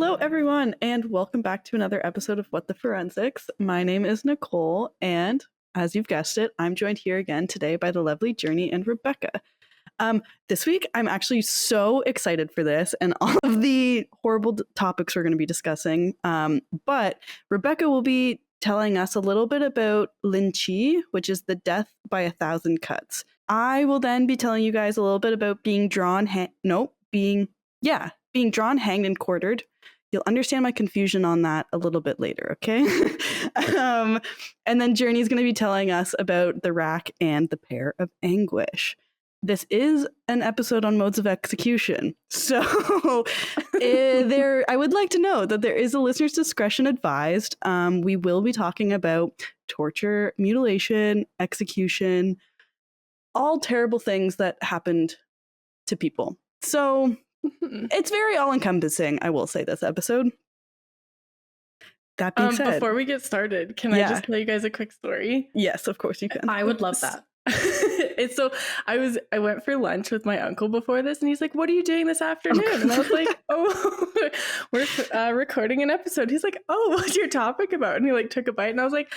Hello, everyone, and welcome back to another episode of What the Forensics. My name is Nicole, and as you've guessed it, I'm joined here again today by the lovely Journey and Rebecca. This week, I'm actually so excited for this and all of the horrible topics we're going to be discussing. But Rebecca will be telling us a little bit about Lingchi, which is the death by 1,000 cuts. I will then be telling you guys a little bit about being drawn, being drawn, hanged, and quartered. You'll understand my confusion on that a little bit later, okay? And then Journey's going to be telling us about the rack and the Pear of Anguish. This is an episode on modes of execution. So I would like to know that there is a listener's discretion advised. We will be talking about torture, mutilation, execution, all terrible things that happened to people. So it's very all-encompassing, I will say, this episode. That being said, before we get started, can I just tell you guys a quick story? Yes, of course you can. I would love that. It's so I went for lunch with my uncle before this, and he's like, "What are you doing this afternoon?" And I was like, "Oh, we're recording an episode." He's like, "Oh, what's your topic about?" And he like took a bite, and I was like,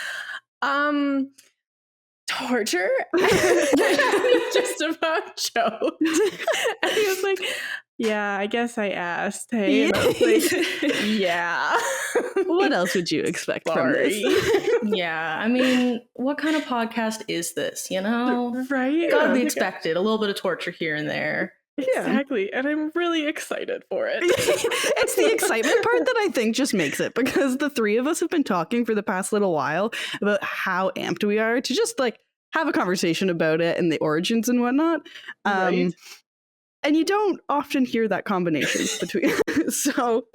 torture. Just about joked. And he was like, "Yeah, I guess I asked." Hey, and I was like, yeah. What else would you expect from this? Yeah, I mean, what kind of podcast is this, you know? Right? Gotta be expected. A little bit of torture here and there. Exactly. And I'm really excited for it. It's the excitement part that I think just makes it, because the three of us have been talking for the past little while about how amped we are to just like have a conversation about it and the origins and whatnot. Right. And you don't often hear that combination between. So,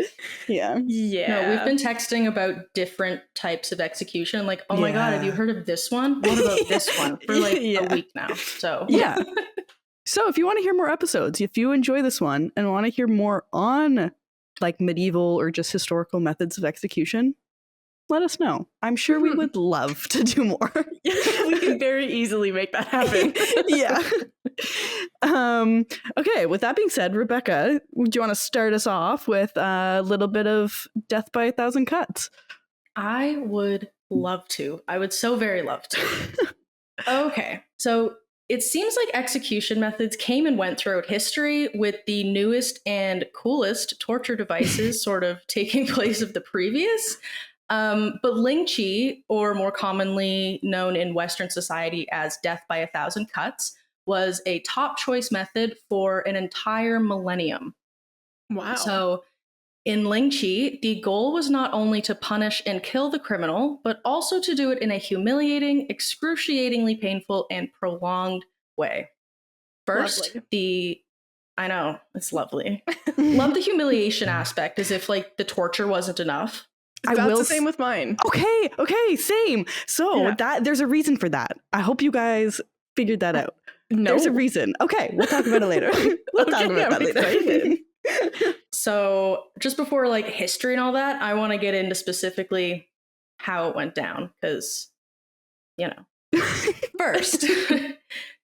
yeah. No, we've been texting about different types of execution. Like, oh my God, have you heard of this one? What about this one? For like a week now. So, yeah. So if you want to hear more episodes, if you enjoy this one and want to hear more on like medieval or just historical methods of execution, let us know. I'm sure we would love to do more. We can very easily make that happen. Yeah. Okay, with that being said, Rebecca, would you want to start us off with a little bit of death by 1,000 cuts? I would love to. I would so very love to. Okay, so it seems like execution methods came and went throughout history, with the newest and coolest torture devices sort of taking place of the previous. But Lingchi, or more commonly known in Western society as death by 1,000 cuts, was a top choice method for an entire millennium. Wow. So in Lingchi, the goal was not only to punish and kill the criminal, but also to do it in a humiliating, excruciatingly painful, and prolonged way. First, I know, it's lovely. Love the humiliation aspect, as if like the torture wasn't enough. That's the same with mine. Okay, same. So that there's a reason for that. I hope you guys figured that out. No. There's a reason. Okay, we'll talk about it later. We'll talk about that later. So just before like history and all that, I want to get into specifically how it went down, because, you know, first,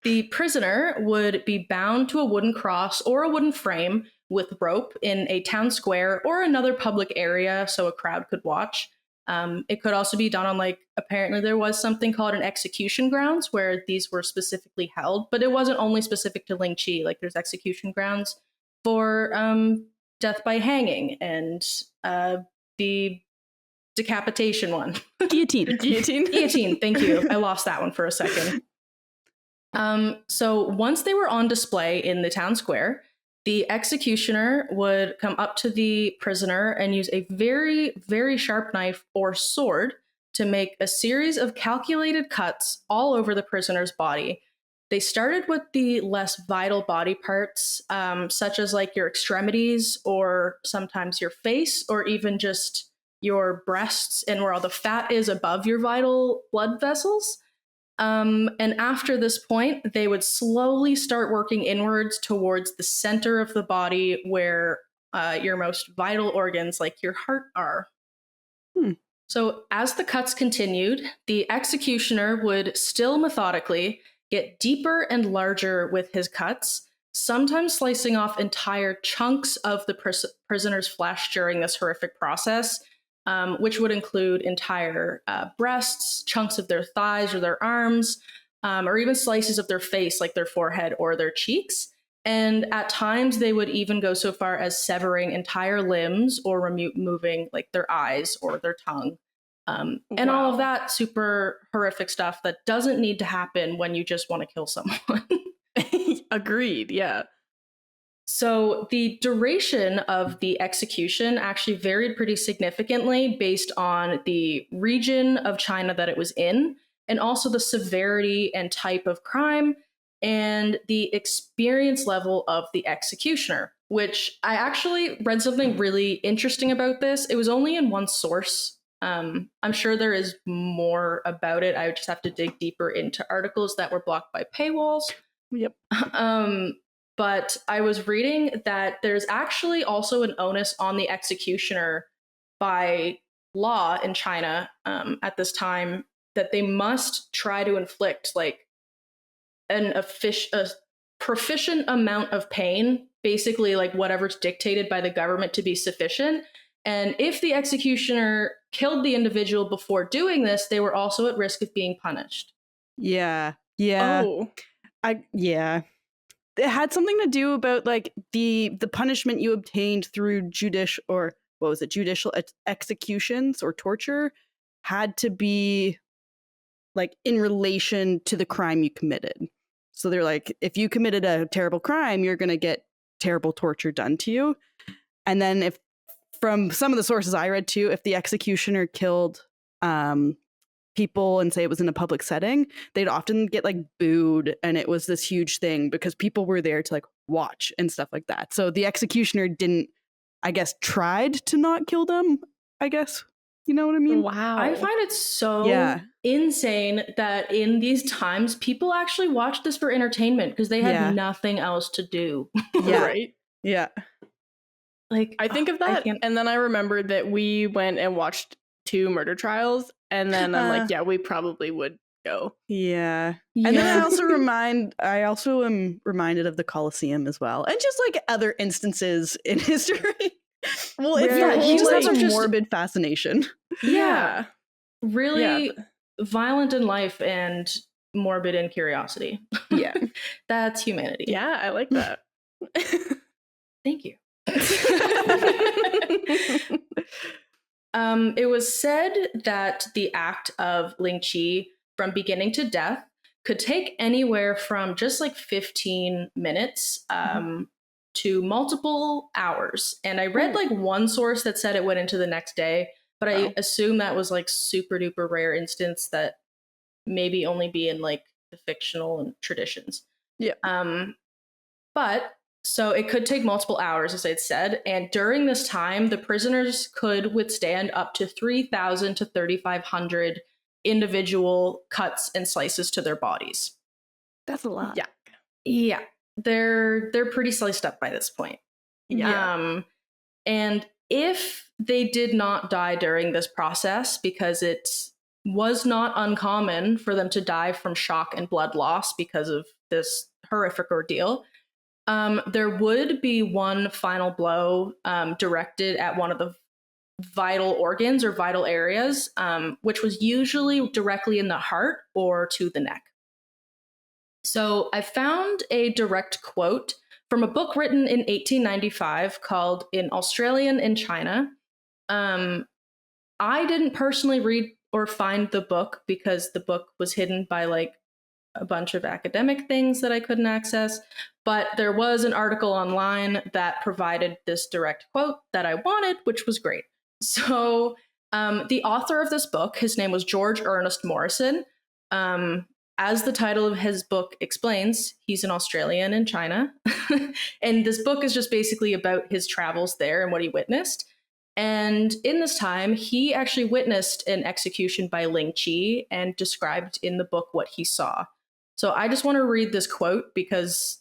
the prisoner would be bound to a wooden cross or a wooden frame with rope in a town square or another public area so a crowd could watch. It could also be done on, like, apparently there was something called an execution grounds where these were specifically held, but it wasn't only specific to Lingchi. Like, there's execution grounds for death by hanging and the decapitation one. Guillotine. Guillotine, thank you. I lost that one for a second. So once they were on display in the town square, the executioner would come up to the prisoner and use a very, very sharp knife or sword to make a series of calculated cuts all over the prisoner's body. They started with the less vital body parts, such as like your extremities or sometimes your face, or even just your breasts and where all the fat is above your vital blood vessels. And after this point, they would slowly start working inwards towards the center of the body where your most vital organs, like your heart, are. So as the cuts continued, the executioner would still methodically get deeper and larger with his cuts, sometimes slicing off entire chunks of the prisoner's flesh during this horrific process, which would include entire breasts, chunks of their thighs or their arms, or even slices of their face, like their forehead or their cheeks. And at times, they would even go so far as severing entire limbs or removing like their eyes or their tongue. And all of that super horrific stuff that doesn't need to happen when you just want to kill someone. Agreed, yeah. So the duration of the execution actually varied pretty significantly based on the region of China that it was in, and also the severity and type of crime and the experience level of the executioner, which I actually read something really interesting about this. It was only in one source. I'm sure there is more about it. I would just have to dig deeper into articles that were blocked by paywalls. Yep. But I was reading that there's actually also an onus on the executioner by law in China at this time that they must try to inflict like a proficient amount of pain, basically like whatever's dictated by the government to be sufficient. And if the executioner killed the individual before doing this, they were also at risk of being punished. Yeah. Oh. Yeah. It had something to do about like the punishment you obtained through judicial executions or torture had to be like in relation to the crime you committed. So they're like, if you committed a terrible crime, you're going to get terrible torture done to you. And then if, from some of the sources I read too, if the executioner killed people and say it was in a public setting, they'd often get like booed, and it was this huge thing because people were there to like watch and stuff like that. So the executioner didn't, I guess, tried to not kill them, I guess. You know what I mean? Wow. I find it so insane that in these times, people actually watch this for entertainment because they had nothing else to do. Yeah. Right? Yeah. Like, I think of that, and then I remembered that we went and watched 2 murder trials, and then I'm like, yeah, we probably would go. Yeah. And then I also am reminded of the Colosseum as well, and just like other instances in history. Well, it's just has a morbid fascination. Yeah. Really violent in life and morbid in curiosity. Yeah. That's humanity. Yeah, I like that. Thank you. It was said that the act of Lingchi from beginning to death could take anywhere from just like 15 minutes to multiple hours. And I read like one source that said it went into the next day, but I assume that was like super duper rare instance that maybe only be in like the fictional and traditions. Yeah. But so it could take multiple hours, as I'd said. And during this time, the prisoners could withstand up to 3,000 to 3,500 individual cuts and slices to their bodies. That's a lot. Yeah. Yeah. They're pretty sliced up by this point. Yeah. And if they did not die during this process, because it was not uncommon for them to die from shock and blood loss because of this horrific ordeal, there would be one final blow directed at one of the vital organs or vital areas, which was usually directly in the heart or to the neck. So I found a direct quote from a book written in 1895 called In Australian in China. I didn't personally read or find the book because the book was hidden by like a bunch of academic things that I couldn't access. But there was an article online that provided this direct quote that I wanted, which was great. So the author of this book, his name was George Ernest Morrison. As the title of his book explains, he's an Australian in China. And this book is just basically about his travels there and what he witnessed. And in this time, he actually witnessed an execution by Lingchi and described in the book what he saw. So I just want to read this quote because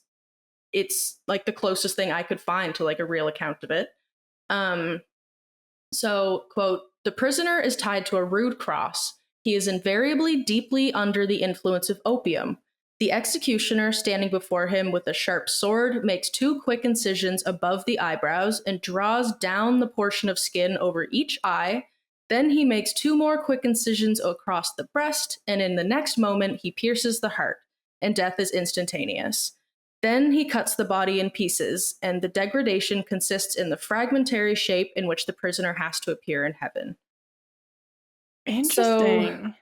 it's like the closest thing I could find to like a real account of it. So, quote, "The prisoner is tied to a rude cross. He is invariably deeply under the influence of opium. The executioner, standing before him with a sharp sword, makes 2 quick incisions above the eyebrows and draws down the portion of skin over each eye. Then he makes 2 more quick incisions across the breast, and in the next moment he pierces the heart, and death is instantaneous. Then he cuts the body in pieces, and the degradation consists in the fragmentary shape in which the prisoner has to appear in heaven. Interesting.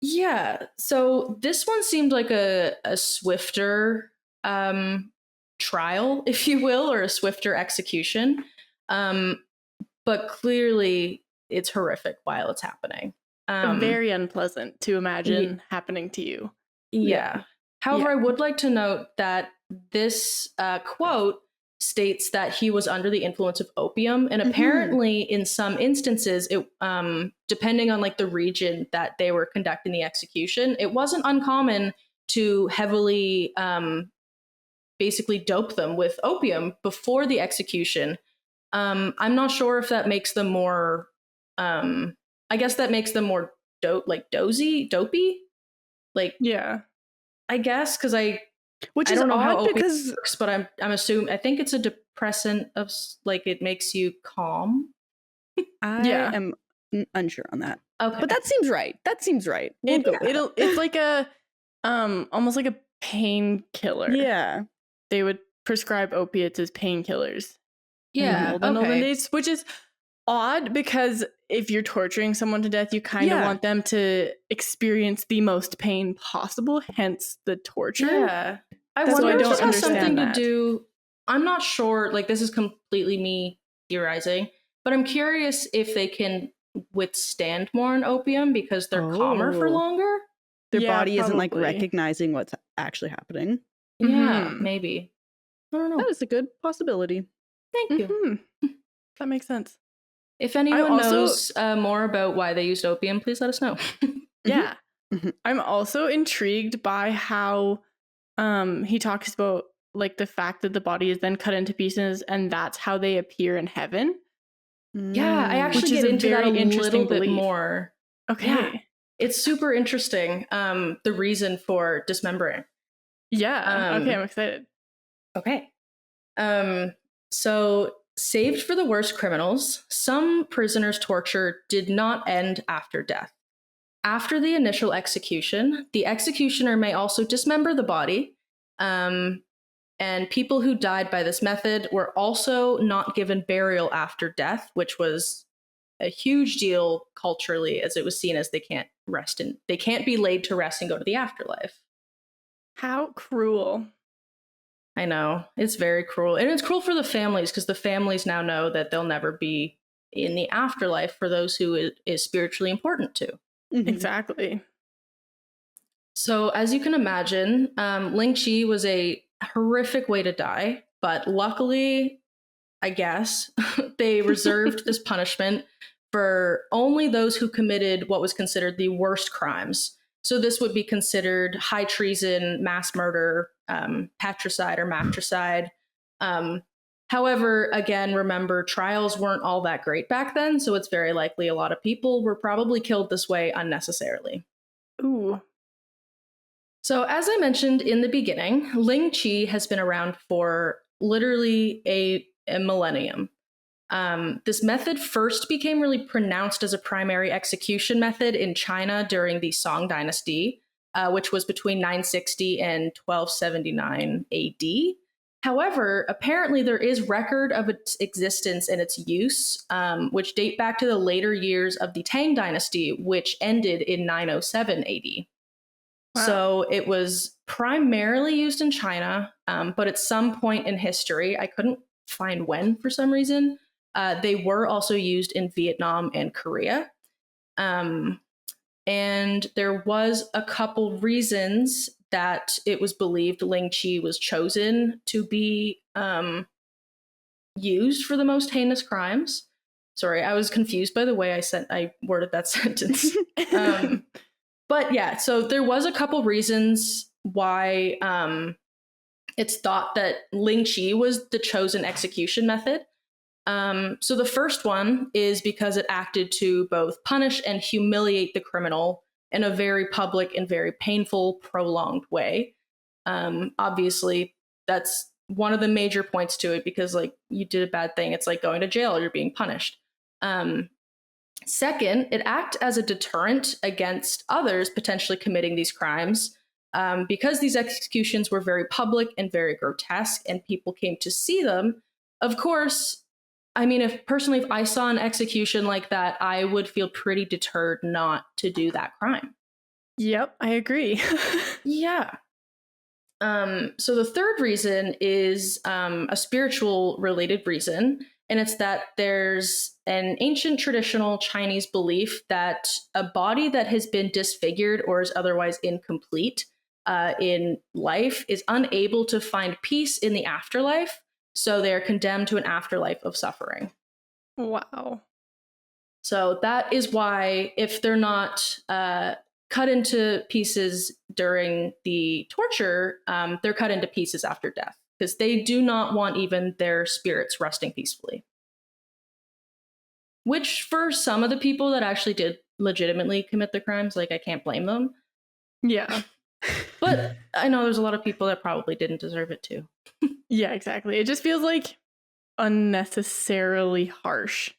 Yeah, so this one seemed like a swifter trial, if you will, or a swifter execution. But clearly it's horrific while it's happening. Very unpleasant to imagine happening to you. Yeah. However, I would like to note that this quote states that he was under the influence of opium, and apparently in some instances, it depending on like the region that they were conducting the execution, it wasn't uncommon to heavily basically dope them with opium before the execution. I'm not sure if that makes them more I guess that makes them more dopey, like, yeah, I guess, because which I is don't know how odd opium because works, but I'm assuming, I think it's a depressant of like, it makes you calm. I am unsure on that. Okay, But that seems right. We'll go with that. it's like a almost like a painkiller. Yeah. They would prescribe opiates as painkillers. yeah, in the olden okay. days, which is odd because if you're torturing someone to death, you kind of want them to experience the most pain possible, hence the torture. Yeah, I That's why wonder I if don't this has something understand to that. do. I'm not sure. Like, this is completely me theorizing, but I'm curious if they can withstand more on opium because they're calmer for Oh. longer. Their Yeah, body isn't like probably. recognizing what's actually happening. Yeah, Mhm. maybe. I don't know. That is a good possibility. Thank you. That makes sense. If anyone also- knows more about why they used opium, please let us know. Yeah. Mhm. I'm also intrigued by how he talks about like the fact that the body is then cut into pieces and that's how they appear in heaven. Yeah, I Mm. actually Which is get a into that very a interesting little bit belief. more. Okay. Yeah. It's super interesting, the reason for dismembering. Yeah. Okay, Um, I'm excited. Okay. So, saved for the worst criminals, some prisoners' torture did not end after death. After the initial execution, the executioner may also dismember the body. And people who died by this method were also not given burial after death, which was a huge deal culturally, as it was seen as they can't be laid to rest and go to the afterlife. How cruel. I know, it's very cruel. And it's cruel for the families because the families now know that they'll never be in the afterlife for those who it is spiritually important to. Mhm. Exactly. So, as you can imagine, Lingchi was a horrific way to die, but luckily, I guess, they reserved this punishment for only those who committed what was considered the worst crimes. So this would be considered high treason, mass murder, patricide or matricide. However, again, remember, trials weren't all that great back then, so it's very likely a lot of people were probably killed this way unnecessarily. Ooh. So, as I mentioned in the beginning, Lingchi has been around for literally a millennium. This method first became really pronounced as a primary execution method in China during the Song Dynasty, which was between 960 and 1279 AD. However, apparently there is record of its existence and its use, which date back to the later years of the Tang Dynasty, which ended in 907 AD. Wow. So it was primarily used in China, but at some point in history, I couldn't find when for some reason, they were also used in Vietnam and Korea. And there was a couple reasons that it was believed Lingchi was chosen to be used for the most heinous crimes. Sorry, I was confused by the way I worded that sentence. But yeah, so there was a couple reasons why it's thought that Lingchi was the chosen execution method. So the first one is because it acted to both punish and humiliate the criminal in a very public and very painful, prolonged way. Obviously, that's one of the major points to it, because like you did a bad thing. It's like going to jail, or you're being punished. Second, it acted as a deterrent against others potentially committing these crimes, because these executions were very public and very grotesque, and people came to see them. Of course, I mean, if I saw an execution like that, I would feel pretty deterred not to do that crime. Yep, I agree. Yeah. So the third reason is a spiritual related reason, and it's that there's an ancient traditional Chinese belief that a body that has been disfigured or is otherwise incomplete in life is unable to find peace in the afterlife, so they're condemned to an afterlife of suffering. Wow. So that is why, if they're not cut into pieces during the torture, they're cut into pieces after death, because they do not want even their spirits resting peacefully. Which, for some of the people that actually did legitimately commit the crimes, like, I can't blame them. Yeah. But I know there's a lot of people that probably didn't deserve it too. Yeah, exactly. It just feels like unnecessarily harsh.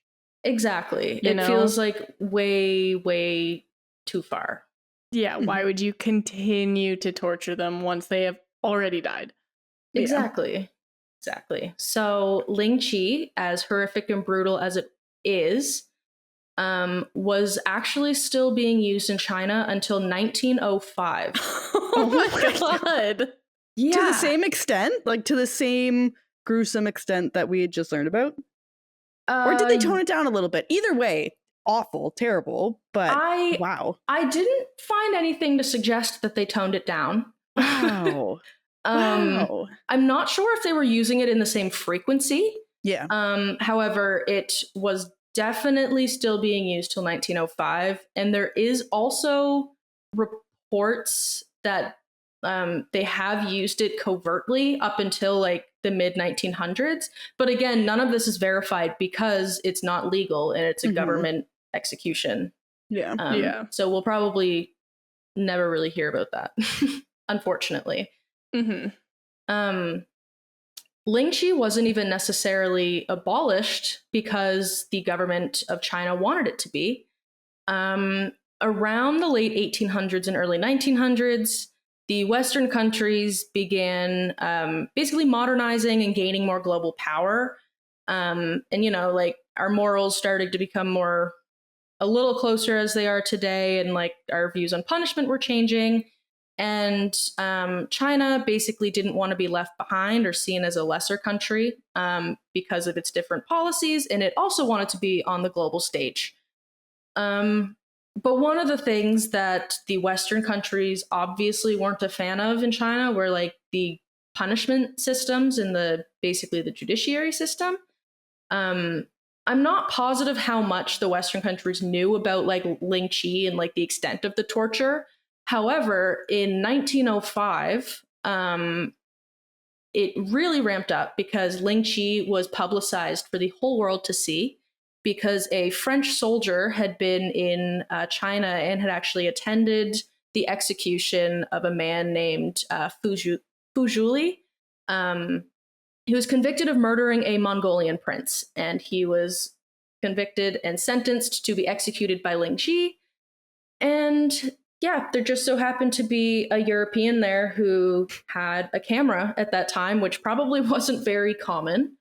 Exactly. You It know? feels like way, way too far. Yeah, why would you continue to torture them once they have already died? Yeah. Exactly. Exactly. So Lingchi, as horrific and brutal as it is, was actually still being used in China until 1905. Oh my god. Yeah. To the same extent? Like, to the same gruesome extent that we had just learned about? Or did they tone it down a little bit? Either way, awful, terrible, but wow. I didn't find anything to suggest that they toned it down. Wow. Wow. I'm not sure if they were using it in the same frequency. Yeah. However, it was definitely still being used till 1905. And there is also reports that they have used it covertly up until like the mid 1900s. But again, none of this is verified because it's not legal and it's a government execution. Yeah. Yeah. So we'll probably never really hear about that, unfortunately. Lingchi wasn't even necessarily abolished because the government of China wanted it to be. Around the late 1800s and early 1900s, the Western countries began basically modernizing and gaining more global power. And, you know, like, our morals started to become more a little closer as they are today, and like our views on punishment were changing. And China basically didn't want to be left behind or seen as a lesser country because of its different policies, and it also wanted to be on the global stage. But one of the things that the Western countries obviously weren't a fan of in China were like the punishment systems and basically the judiciary system. I'm not positive how much the Western countries knew about like Lingchi and like the extent of the torture. However, in 1905, it really ramped up because Lingchi was publicized for the whole world to see, because a French soldier had been in China and had actually attended the execution of a man named Fuzhuli. He was convicted of murdering a Mongolian prince, and he was convicted and sentenced to be executed by Lingchi. And yeah, there just so happened to be a European there who had a camera at that time, which probably wasn't very common.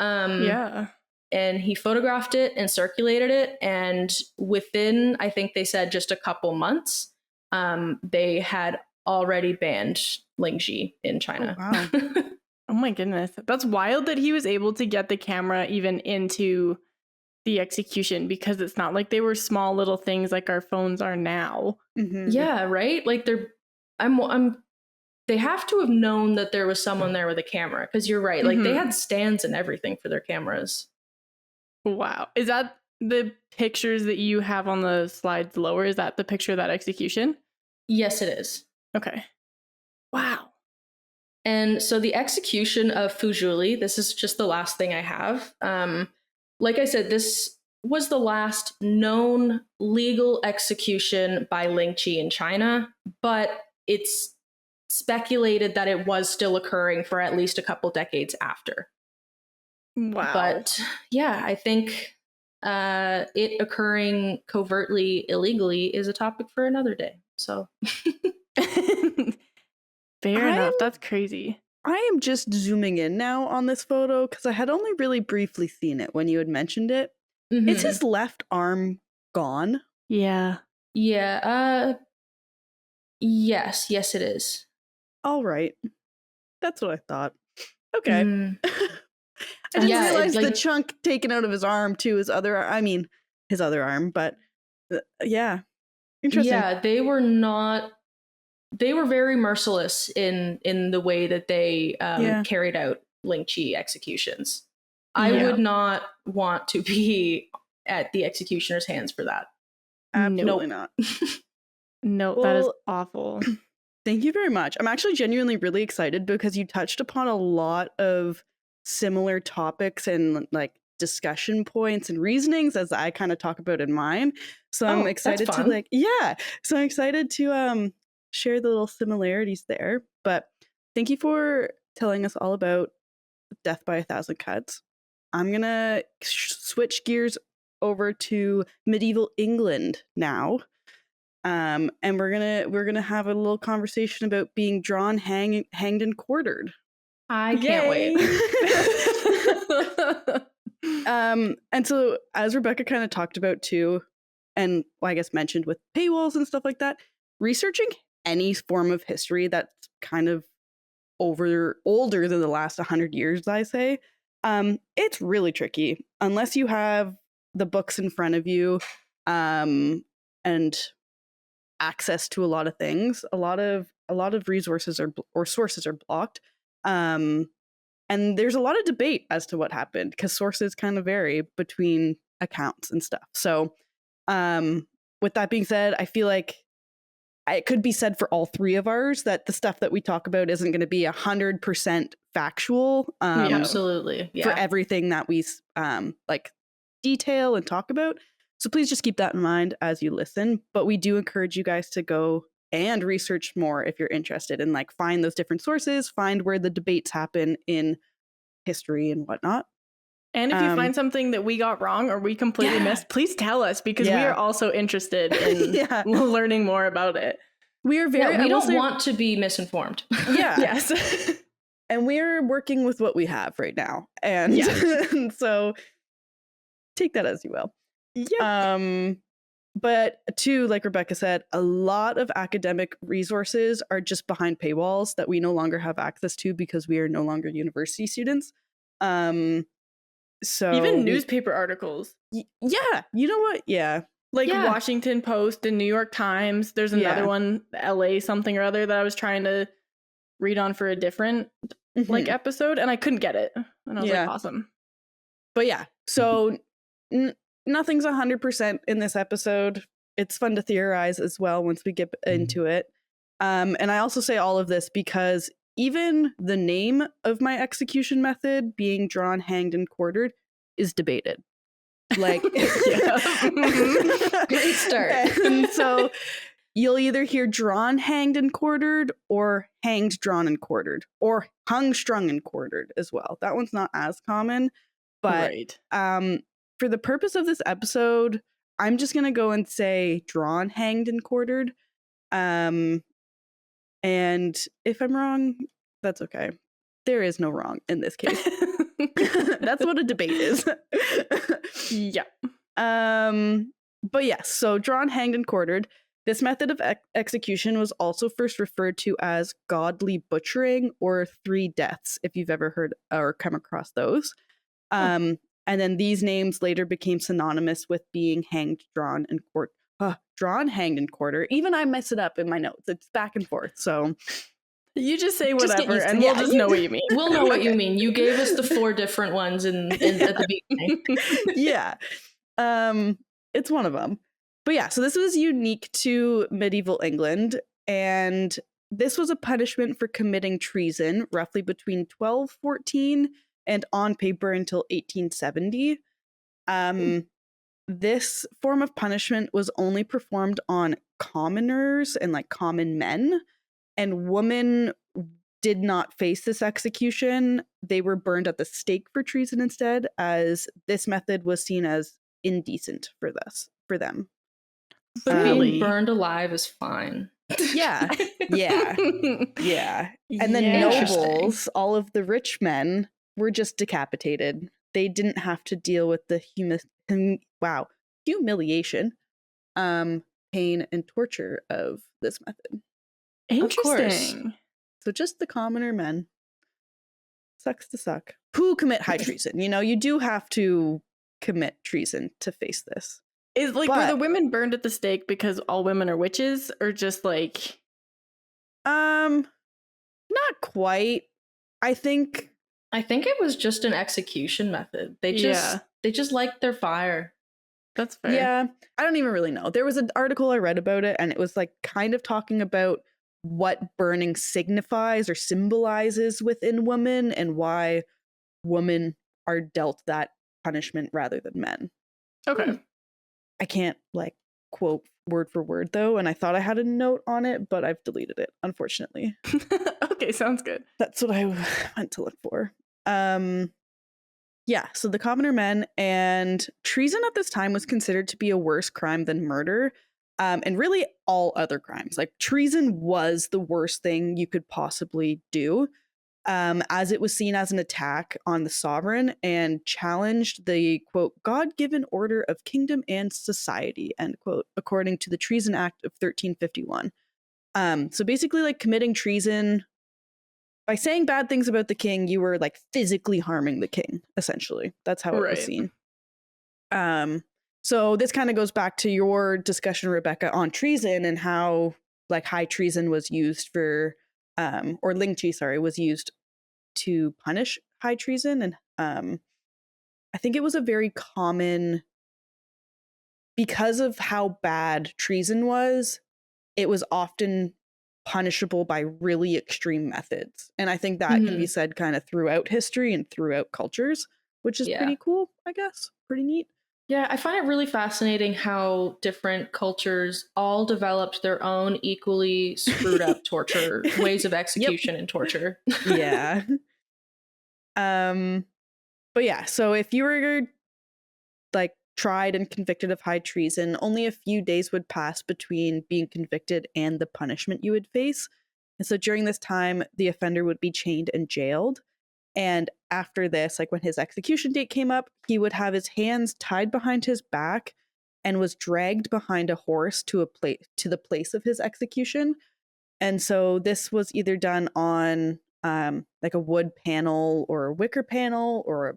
Yeah. And he photographed it and circulated it. And within, I think they said just a couple months, they had already banned Lingchi in China. Oh, wow. Oh my goodness. That's wild that he was able to get the camera even into the execution, because it's not like they were small little things like our phones are now. Yeah, right? Like they have to have known that there was someone there with a camera, because you're right. Like they had stands and everything for their cameras. Wow. Is that the pictures that you have on the slides lower? Is that the picture of that execution? Yes, it is. Okay. Wow. And so the execution of Fuzhuli, this is just the last thing I have. Like I said, this was the last known legal execution by Lingchi in China, but it's speculated that it was still occurring for at least a couple decades after. Wow. But yeah, I think it occurring covertly illegally is a topic for another day. So Fair enough. That's crazy. I am just zooming in now on this photo because I had only really briefly seen it when you had mentioned it. mhm. Is his left arm gone? Yeah. Yeah. Yes, it is. All right. That's what I thought. Okay. Mm. I didn't Yeah, realize like- the chunk taken out of his arm to his other arm, but yeah. Interesting. Yeah, they were very merciless in the way that they carried out Lingchi executions. I would not want to be at the executioner's hands for that. Absolutely not. No, that is awful. Thank you very much. I'm actually genuinely really excited because you touched upon a lot of similar topics and like discussion points and reasonings as I kind of talk about in mine. So I'm excited to So I'm excited to share the little similarities there. But thank you for telling us all about Death by a Thousand Cuts. I'm gonna switch gears over to medieval England now. And we're gonna have a little conversation about being drawn, hanged, and quartered. I can't wait. And so as Rebecca kind of talked about too, and I guess mentioned with paywalls and stuff like that, researching any form of history that's kind of older than the last 100 years, I say, it's really tricky unless you have the books in front of you, and access to a lot of things. A lot of resources or sources are blocked, and there's a lot of debate as to what happened because sources kind of vary between accounts and stuff. So with that being said, I feel like it could be said for all three of ours that the stuff that we talk about isn't going to be 100% factual. Absolutely, for everything that we like detail and talk about. So please just keep that in mind as you listen. But we do encourage you guys to go and research more if you're interested and like find those different sources, find where the debates happen in history and whatnot. And if you find something that we got wrong or we completely missed, please tell us because we are also interested in learning more about it. We are very. we don't want to be misinformed. Yeah. Yes. And we're working with what we have right now, and so take that as you will. Yep. But too, like Rebecca said, a lot of academic resources are just behind paywalls that we no longer have access to because we are no longer university students. So even newspaper articles. Yeah, you know what? Yeah. Like Washington Post and New York Times. There's another one, LA something or other, that I was trying to read on for a different like episode, and I couldn't get it. And I was like, awesome. But yeah, so nothing's 100% in this episode. It's fun to theorize as well once we get into it. And I also say all of this because even the name of my execution method, being drawn, hanged, and quartered, is debated. Like, Great start. And so you'll either hear drawn, hanged, and quartered, or hanged, drawn, and quartered, or hung, strung, and quartered as well. That one's not as common, but for the purpose of this episode, I'm just gonna go and say drawn, hanged, and quartered. And if I'm wrong, that's okay. There is no wrong in this case. That's what a debate is. Yeah. But yes, so drawn, hanged, and quartered. This method of execution was also first referred to as godly butchering or three deaths, if you've ever heard or come across those. And then these names later became synonymous with being hanged, drawn, and quartered. Drawn, hanged, and quartered. Even I mess it up in my notes. It's back and forth. So you just say whatever, and we'll just know what you mean. We'll know what you mean. You gave us the 4 different ones at the beginning. Yeah. It's one of them. But yeah, so this was unique to medieval England, and this was a punishment for committing treason roughly between 1214 and on paper until 1870. This form of punishment was only performed on commoners and like common men. and women did not face this execution. They were burned at the stake for treason instead, as this method was seen as indecent for them. But Really? being burned alive is fine. Yeah. Yeah. Yeah. And then Yeah. nobles, all of the rich men, were just decapitated. They didn't have to deal with the humiliation, pain, and torture of this method. Interesting. So just the commoner men. Sucks to suck. Who commit high treason? You know, you do have to commit treason to face this. Is like were the women burned at the stake because all women are witches, or just like not quite. I think it was just an execution method. They just liked their fire. That's fair. Yeah, I don't even really know. There was an article I read about it, and it was like kind of talking about what burning signifies or symbolizes within women and why women are dealt that punishment rather than men. Okay. I can't like quote word for word though, and I thought I had a note on it, but I've deleted it, unfortunately. Okay, sounds good. That's what I went to look for. Yeah, so the commoner men, and treason at this time was considered to be a worse crime than murder, and really all other crimes. Like treason was the worst thing you could possibly do, as it was seen as an attack on the sovereign and challenged the, quote, God-given order of kingdom and society, end quote, according to the Treason Act of 1351. So basically, like, committing treason by saying bad things about the king, you were like physically harming the king, essentially. That's how it was seen. So this kind of goes back to your discussion, Rebecca, on treason and how like high treason was used for, or Lingchi, sorry, was used to punish high treason. And I think it was a very common, because of how bad treason was, it was often punishable by really extreme methods. And I think that can be said kind of throughout history and throughout cultures, which is pretty cool, I guess. Pretty neat. Yeah, I find it really fascinating how different cultures all developed their own equally screwed up torture ways of execution and torture. Yeah. But yeah, so if you were like tried and convicted of high treason, only a few days would pass between being convicted and the punishment you would face. And so during this time, the offender would be chained and jailed. And after this, like when his execution date came up, he would have his hands tied behind his back and was dragged behind a horse to the place of his execution. And so this was either done on like a wood panel or a wicker panel or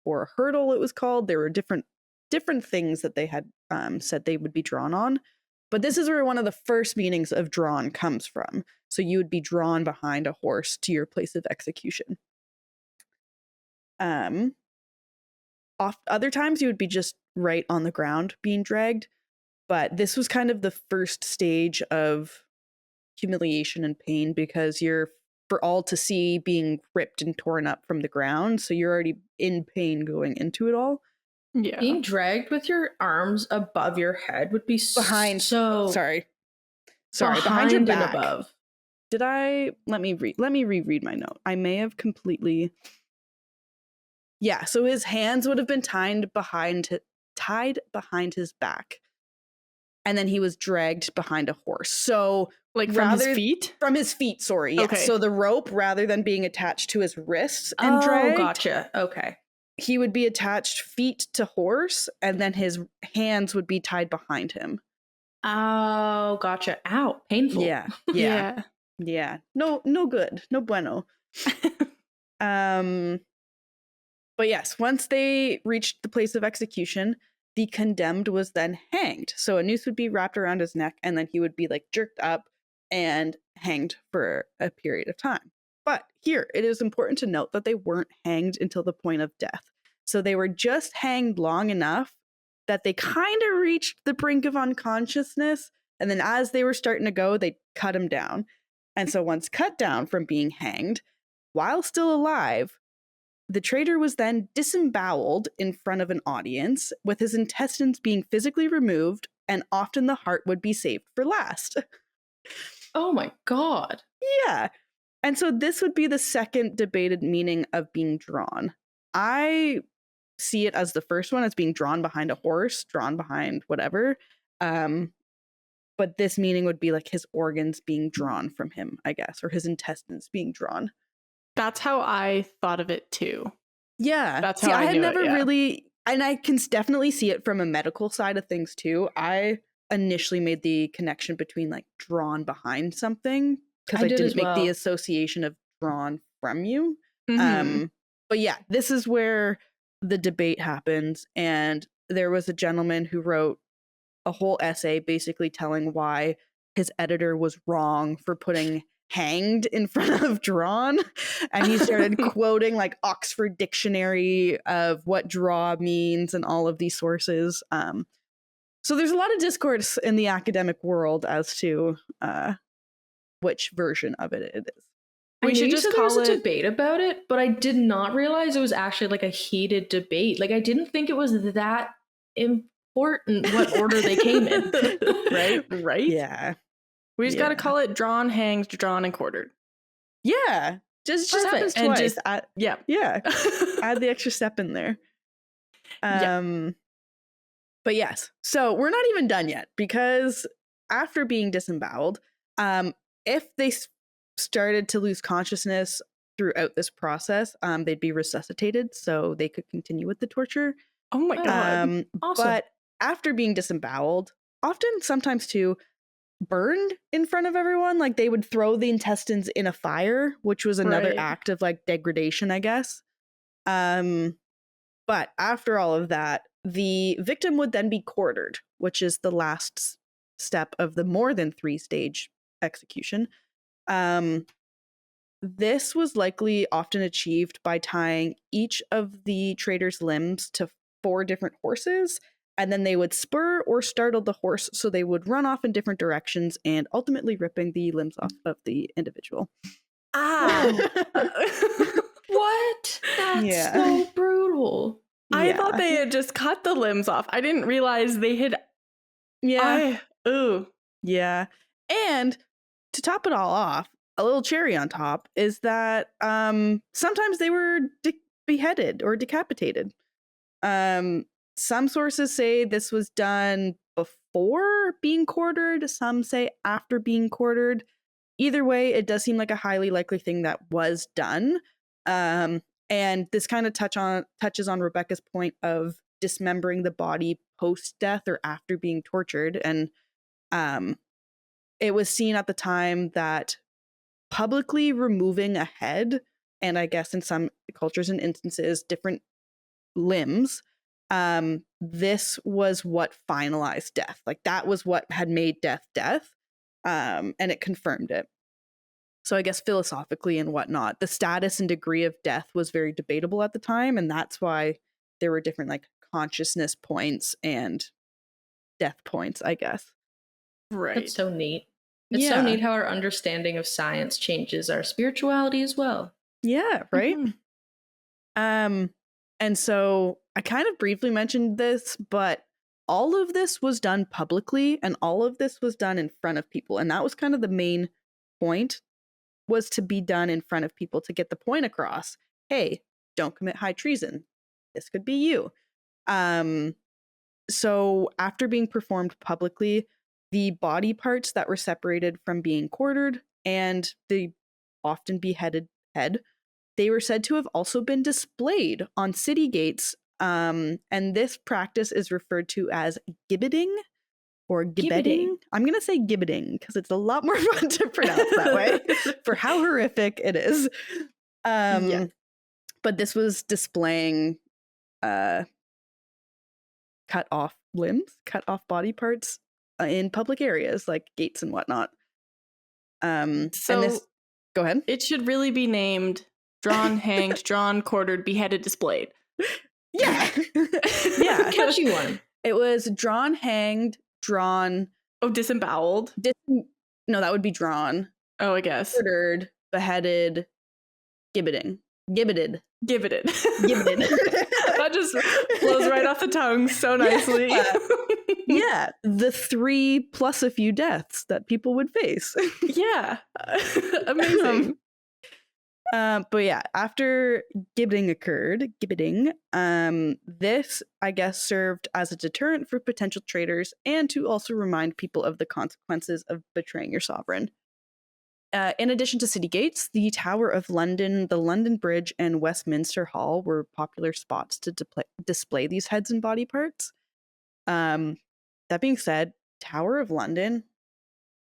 a hurdle, it was called. There were different things that they had said they would be drawn on. But this is where one of the first meanings of drawn comes from. So you would be drawn behind a horse to your place of execution. Other times you would be just right on the ground being dragged. But this was kind of the first stage of humiliation and pain, because you're for all to see being ripped and torn up from the ground. So you're already in pain going into it all. Yeah. Being dragged with your arms above your head would be behind. Sorry, behind your and back. above. Did I? Let me reread my note. I may have completely. Yeah, so his hands would have been tied behind his back, and then he was dragged behind a horse. So like from his feet? From his feet, sorry. Yes. Okay. So the rope, rather than being attached to his wrists and dragged. Oh, gotcha. Okay. He would be attached feet to horse, and then his hands would be tied behind him. Oh, gotcha. Ow, painful. Yeah. No good. No bueno. But yes, once they reached the place of execution, the condemned was then hanged. So a noose would be wrapped around his neck, and then he would be like jerked up and hanged for a period of time. But here, it is important to note that they weren't hanged until the point of death. So they were just hanged long enough that they kind of reached the brink of unconsciousness. And then as they were starting to go, they cut him down. And so once cut down from being hanged, while still alive, the traitor was then disemboweled in front of an audience, with his intestines being physically removed, and often the heart would be saved for last. Oh my God. Yeah. And so this would be the second debated meaning of being drawn. I see it as the first one as being drawn behind a horse, drawn behind whatever. But this meaning would be like his organs being drawn from him, I guess, or his intestines being drawn. That's how I thought of it too. Yeah. That's See, how I I had knew never it, yeah. really, and I can definitely see it from a medical side of things too. I initially made the connection between like drawn behind something because I I did didn't as make the well. association of drawn from you. Mhm. But yeah, this is where the debate happens. And there was a gentleman who wrote a whole essay basically telling why his editor was wrong for putting hanged in front of drawn. And he started quoting like Oxford Dictionary of what draw means and all of these sources. So there's a lot of discourse in the academic world as to which version of it is. We I knew should you just said there was call a it. debate about it, but I did not realize it was actually like a heated debate. Like I didn't think it was that important what order they came in. Right? Right? Yeah. We just got to Yeah. call it drawn, hanged, drawn, and quartered. Yeah. Just Perfect. happens And twice. just- Yeah. Yeah. Add the extra step in there. Yeah. But yes, so we're not even done yet because after being disemboweled, if they started to lose consciousness throughout this process, they'd be resuscitated so they could continue with the torture. Oh my God. Awesome. But after being disemboweled, often sometimes too, burned in front of everyone. Like they would throw the intestines in a fire, which was another Right. act of like degradation, I guess. But after all of that, the victim would then be quartered, which is the last step of the more than 3-stage execution. This was likely often achieved by tying each of the traitor's limbs to 4 different horses, and then they would spur or startle the horse so they would run off in different directions and ultimately ripping the limbs off of the individual. What? That's Yeah. so brutal. I thought they had just cut the limbs off. I didn't realize they had. Yeah. Ooh. Yeah. And to top it all off, a little cherry on top is that sometimes they were beheaded or decapitated. Some sources say this was done before being quartered. Some say after being quartered. Either way, it does seem like a highly likely thing that was done. And this kind of touches on Rebecca's point of dismembering the body post-death or after being tortured. And it was seen at the time that publicly removing a head, and I guess in some cultures and instances, different limbs, this was what finalized death. Like that was what had made death death, and it confirmed it. So I guess philosophically and whatnot, the status and degree of death was very debatable at the time, and that's why there were different like consciousness points and death points, I guess. Right. That's so neat. It's so neat how our understanding of science changes our spirituality as well. Yeah, right? Mm-hmm. And so I kind of briefly mentioned this, but all of this was done publicly and all of this was done in front of people. And that was kind of the main point, was to be done in front of people to get the point across. Hey, don't commit high treason. This could be you. So after being performed publicly, the body parts that were separated from being quartered and the often beheaded head, they were said to have also been displayed on city gates. And this practice is referred to as gibbeting or gibbetting. I'm going to say gibbeting because it's a lot more fun to pronounce that way for how horrific it is. But this was displaying cut off limbs, cut off body parts in public areas like gates and whatnot. So and this, go ahead. It should really be named drawn, hanged, drawn, quartered, beheaded, displayed. Yeah. Yeah. Catchy one. It was drawn, hanged, drawn. Oh, disemboweled. No, that would be drawn. Oh, I guess. Quartered, beheaded, gibbeting. Gibbeted. Gibbeted. That That just flows right off the tongue so nicely. Yeah, the 3 plus a few deaths that people would face. Yeah. Amazing. But yeah, after gibbeting occurred, this, I guess, served as a deterrent for potential traitors and to also remind people of the consequences of betraying your sovereign. In addition to city gates, the Tower of London, the London Bridge, and Westminster Hall were popular spots to display these heads and body parts. That being said, Tower of London,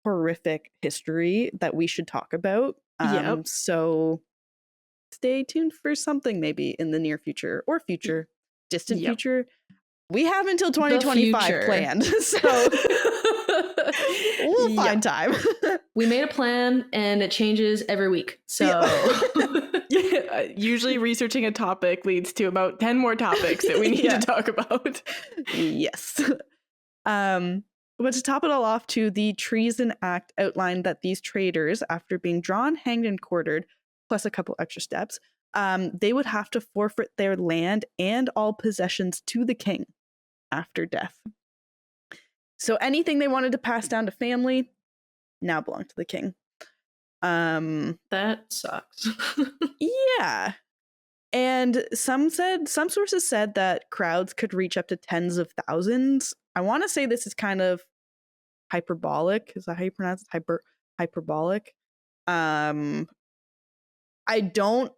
horrific history that we should talk about. Yep. So stay tuned for something maybe in the near future or distant future. We have until 2025 planned, so we'll find time. We made a plan and it changes every week. So usually researching a topic leads to about 10 more topics that we need to talk about. Yes. But to top it all off, too, the Treason Act outlined that these traitors, after being drawn, hanged, and quartered, plus a couple extra steps, they would have to forfeit their land and all possessions to the king after death. So anything they wanted to pass down to family now belonged to the king. That sucks. Yeah. And some sources said that crowds could reach up to tens of thousands. I want to say this is kind of hyperbolic. Is that how you pronounce it? Hyperbolic. I don't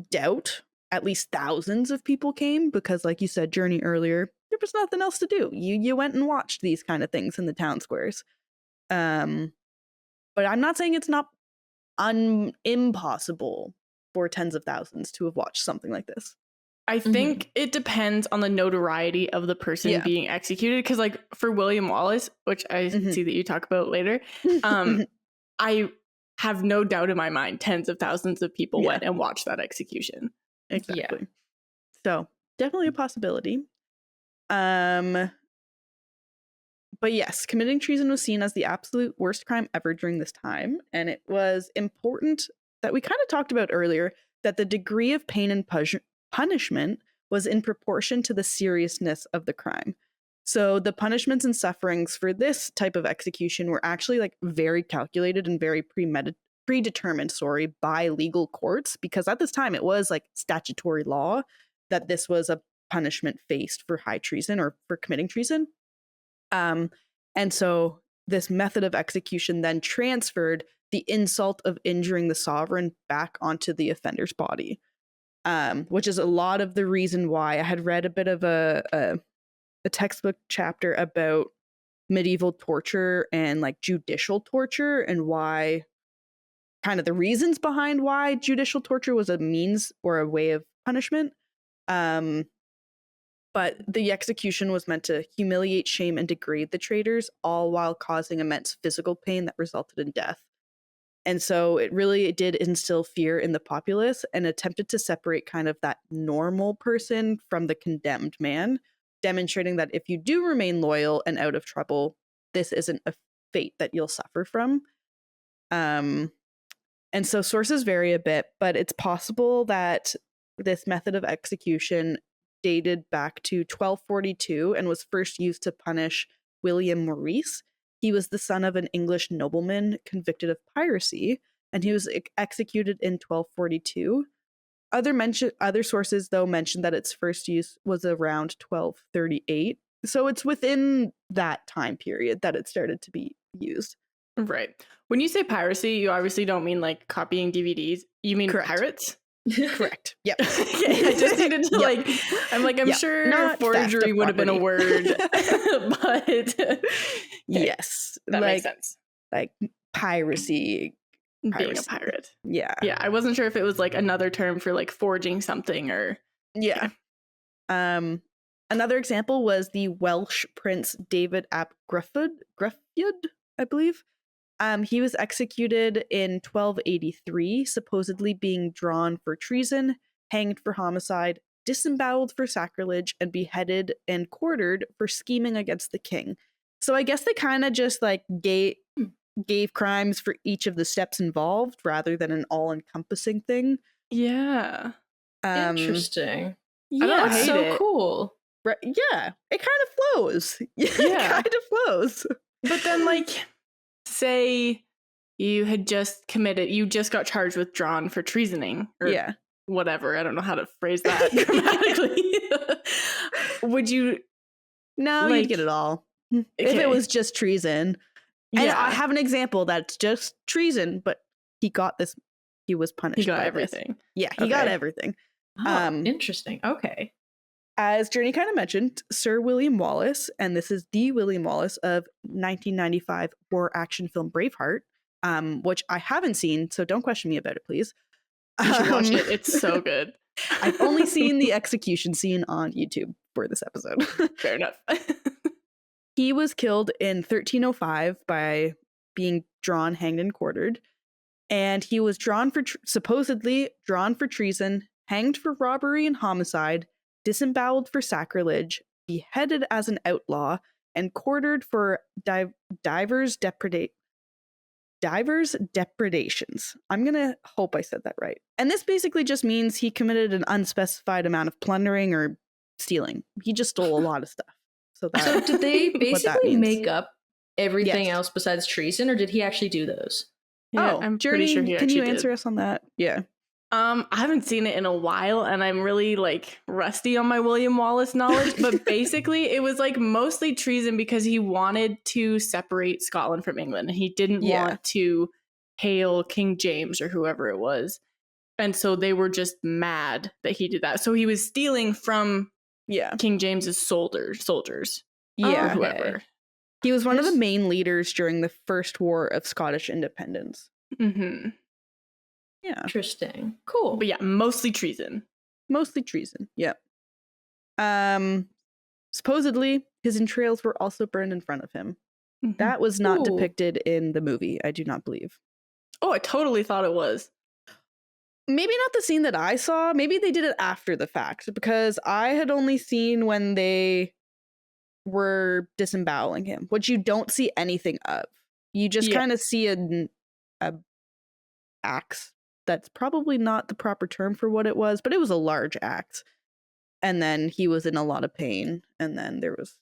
doubt at least thousands of people came because, like you said, Journey, earlier, there was nothing else to do. You went and watched these kind of things in the town squares. But I'm not saying it's not impossible for tens of thousands to have watched something like this. I think it depends on the notoriety of the person being executed. Because, like, for William Wallace, which I see that you talk about later, I have no doubt in my mind tens of thousands of people went and watched that execution. Exactly. Yeah. So definitely a possibility. But yes, committing treason was seen as the absolute worst crime ever during this time. And it was important that we kind of talked about earlier that the degree of pain and punishment was in proportion to the seriousness of the crime. So the punishments and sufferings for this type of execution were actually like very calculated and very predetermined, by legal courts, because at this time it was like statutory law that this was a punishment faced for high treason or for committing treason. And so this method of execution then transferred the insult of injuring the sovereign back onto the offender's body, which is a lot of the reason why I had read a bit of a textbook chapter about medieval torture and like judicial torture and why kind of the reasons behind why judicial torture was a means or a way of punishment. But the execution was meant to humiliate, shame, and degrade the traitors, all while causing immense physical pain that resulted in death. And so it really did instill fear in the populace and attempted to separate kind of that normal person from the condemned man, demonstrating that if you do remain loyal and out of trouble, this isn't a fate that you'll suffer from. And so sources vary a bit, but it's possible that this method of execution dated back to 1242 and was first used to punish William Maurice. He was the son of an English nobleman convicted of piracy, and he was executed in 1242. Other sources, though, mention that its first use was around 1238. So it's within that time period that it started to be used. Right. When you say piracy, you obviously don't mean like copying DVDs. You mean pirates? Correct. Yep. Okay, I just needed to I'm sure not forgery would have been a word, but yes, that makes sense. Like piracy, being a pirate. Yeah. I wasn't sure if it was like another term for like forging something or Another example was the Welsh Prince David ap Gruffydd, I believe. He was executed in 1283, supposedly being drawn for treason, hanged for homicide, disemboweled for sacrilege, and beheaded and quartered for scheming against the king. So I guess they kind of just like gave crimes for each of the steps involved rather than an all-encompassing thing. Yeah. Interesting. Yeah, don't That's hate so it. cool. right, yeah, it kind of flows. It Yeah. kind of flows. But then, like, say you had just committed, you just got charged with drawn for treasoning or Yeah. whatever. I don't know how to phrase that grammatically. Would you? No, you'd get it all. If Okay. it was just treason. And Yeah, I have an example that's just treason, but he got this. He was punished. he got by everything. This. Yeah, he got Okay. everything. Oh, interesting. Okay. As Journey kind of mentioned, Sir William Wallace, and this is the William Wallace of 1995 war action film Braveheart, which I haven't seen, so don't question me about it, please. You should watch it. It's so good. I've only seen the execution scene on YouTube for this episode. Fair enough. He was killed in 1305 by being drawn, hanged, and quartered. And he was drawn for supposedly drawn for treason, hanged for robbery and homicide, disemboweled for sacrilege, beheaded as an outlaw, and quartered for divers depredations. I'm gonna hope I said that right. And this basically just means he committed an unspecified amount of plundering or stealing. He just stole a lot of stuff. So did they what that basically means. make up everything Yes. else besides treason, or did he actually do those? Yeah, I'm pretty sure he can actually you answer did. us on that? Yeah. I haven't seen it in a while, and I'm really like rusty on my William Wallace knowledge. But basically, it was like mostly treason because he wanted to separate Scotland from England, and he didn't want to hail King James or whoever it was, and so they were just mad that he did that. So he was stealing from King James's soldiers, Yeah. or whoever. He was one of the main leaders during the First War of Scottish Independence. Mm-hmm. Yeah. Interesting. Cool. But yeah, mostly treason. Mostly treason. Yep. Supposedly, his entrails were also burned in front of him. Mhm. That was not Ooh. depicted in the movie, I do not believe. Oh, I totally thought it was. Maybe not the scene that I saw. Maybe they did it after the fact, because I had only seen when they were disemboweling him, which you don't see anything of. You just Yeah. kind of see a axe. That's probably not the proper term for what it was, but it was a large axe. And then he was in a lot of pain, and then there was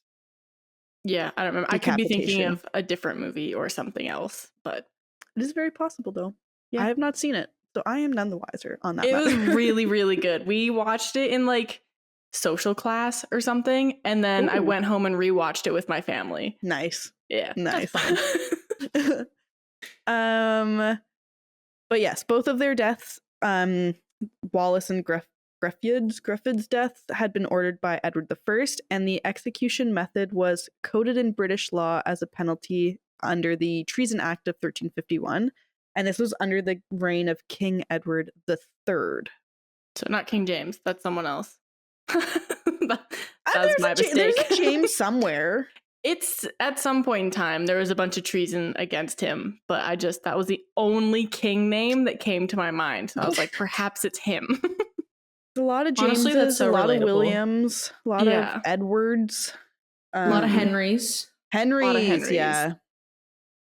Yeah, I don't remember. I could be thinking decapitation. of a different movie or something else, but It is very possible, though. Yeah. I have not seen it, so I am none the wiser on that it matter. was really, really good. We watched it in like social class or something, and then I Ooh. went home and rewatched it with my family. Nice. Yeah, Nice. That's But yes, both of their deaths, Wallace and Gruffydd's deaths had been ordered by Edward I, and the execution method was coded in British law as a penalty under the Treason Act of 1351, and this was under the reign of King Edward III. So not King James. That's someone else. That's There's my mistake. There's a James somewhere. It's at some point in time there was a bunch of treason against him, but that was the only king name that came to my mind. So I was like, perhaps it's him. A lot of Jameses, Honestly, that's so a lot relatable. of Williams, a lot Yeah. of Edwards, a lot of Henrys. Henrys, lot of Henrys. yeah.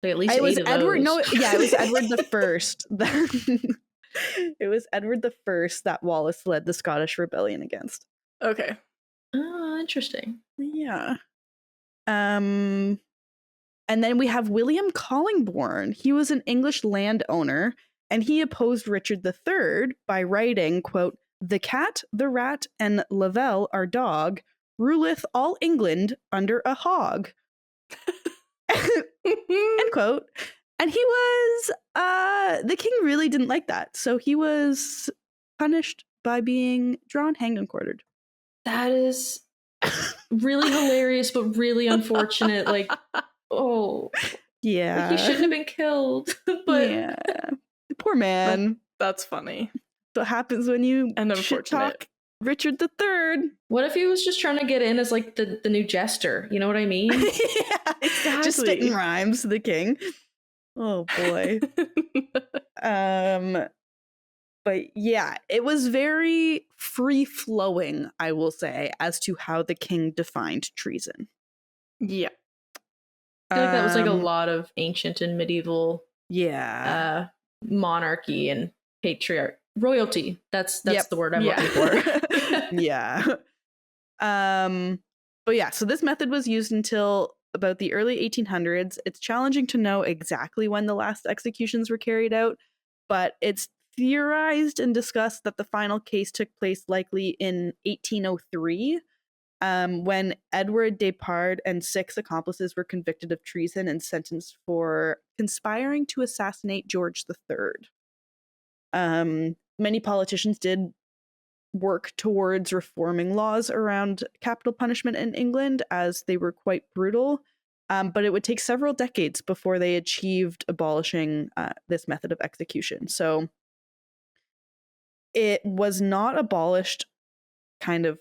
Like at least It was 8 of Edward. those. No, yeah, it was Edward the First. It was Edward the First that Wallace led the Scottish rebellion against. Okay. Oh, interesting. Yeah. And then we have William Collingbourne. He was an English landowner, and he opposed Richard III by writing, quote, "The cat, the rat, and Lavelle, our dog, ruleth all England under a hog." End quote. And he was, the king really didn't like that. So he was punished by being drawn, hanged, and quartered. That is really hilarious, but really unfortunate. Like, oh, Yeah. like he shouldn't have been killed. But yeah. Poor man. That's funny. What happens when you And shit unfortunate. talk Richard III? what if he was just trying to get in as like the new jester? You know what I mean? Yeah, just Exactly. spitting rhymes to the king. Oh boy. But yeah, it was very free flowing, I will say, as to how the king defined treason. Yeah. I feel like that was like a Um, lot of ancient and medieval Yeah. monarchy and royalty. That's Yep. the word I'm Yeah. looking for. Yeah. But yeah, so this method was used until about the early 1800s. It's challenging to know exactly when the last executions were carried out, but it's theorized and discussed that the final case took place likely in 1803, when Edward Depard and 6 accomplices were convicted of treason and sentenced for conspiring to assassinate George III. Many politicians did work towards reforming laws around capital punishment in England, as they were quite brutal. But it would take several decades before they achieved abolishing this method of execution. So it was not abolished kind of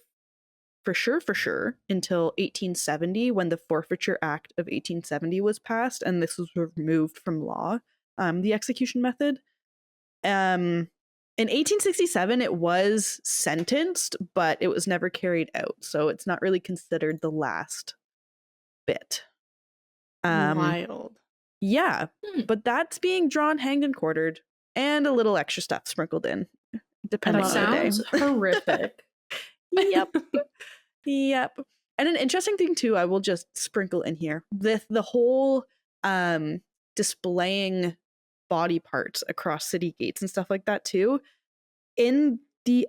for sure until 1870, when the Forfeiture Act of 1870 was passed, and this was removed from law, the execution method. In 1867, it was sentenced, but it was never carried out, so it's not really considered the last bit. Wild. Yeah, but that's being drawn, hanged, and quartered, and a little extra stuff sprinkled in, depending on the day. Sounds horrific. Yep. Yep. And an interesting thing too, I will just sprinkle in here, the whole displaying body parts across city gates and stuff like that too. In the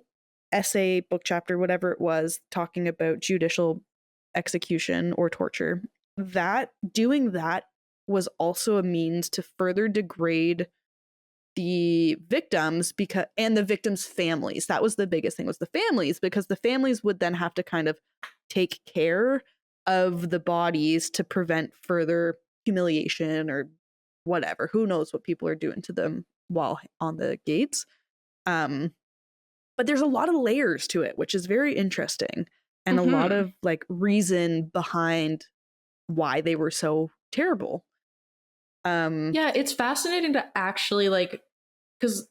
essay, book chapter, whatever it was, talking about judicial execution or torture, that doing that was also a means to further degrade the victims and the victims' families. That was the biggest thing, was the families, because the families would then have to kind of take care of the bodies to prevent further humiliation or whatever. Who knows what people are doing to them while on the gates. But there's a lot of layers to it, which is very interesting, and a lot of like reason behind why they were so terrible. Yeah, it's fascinating to actually like, because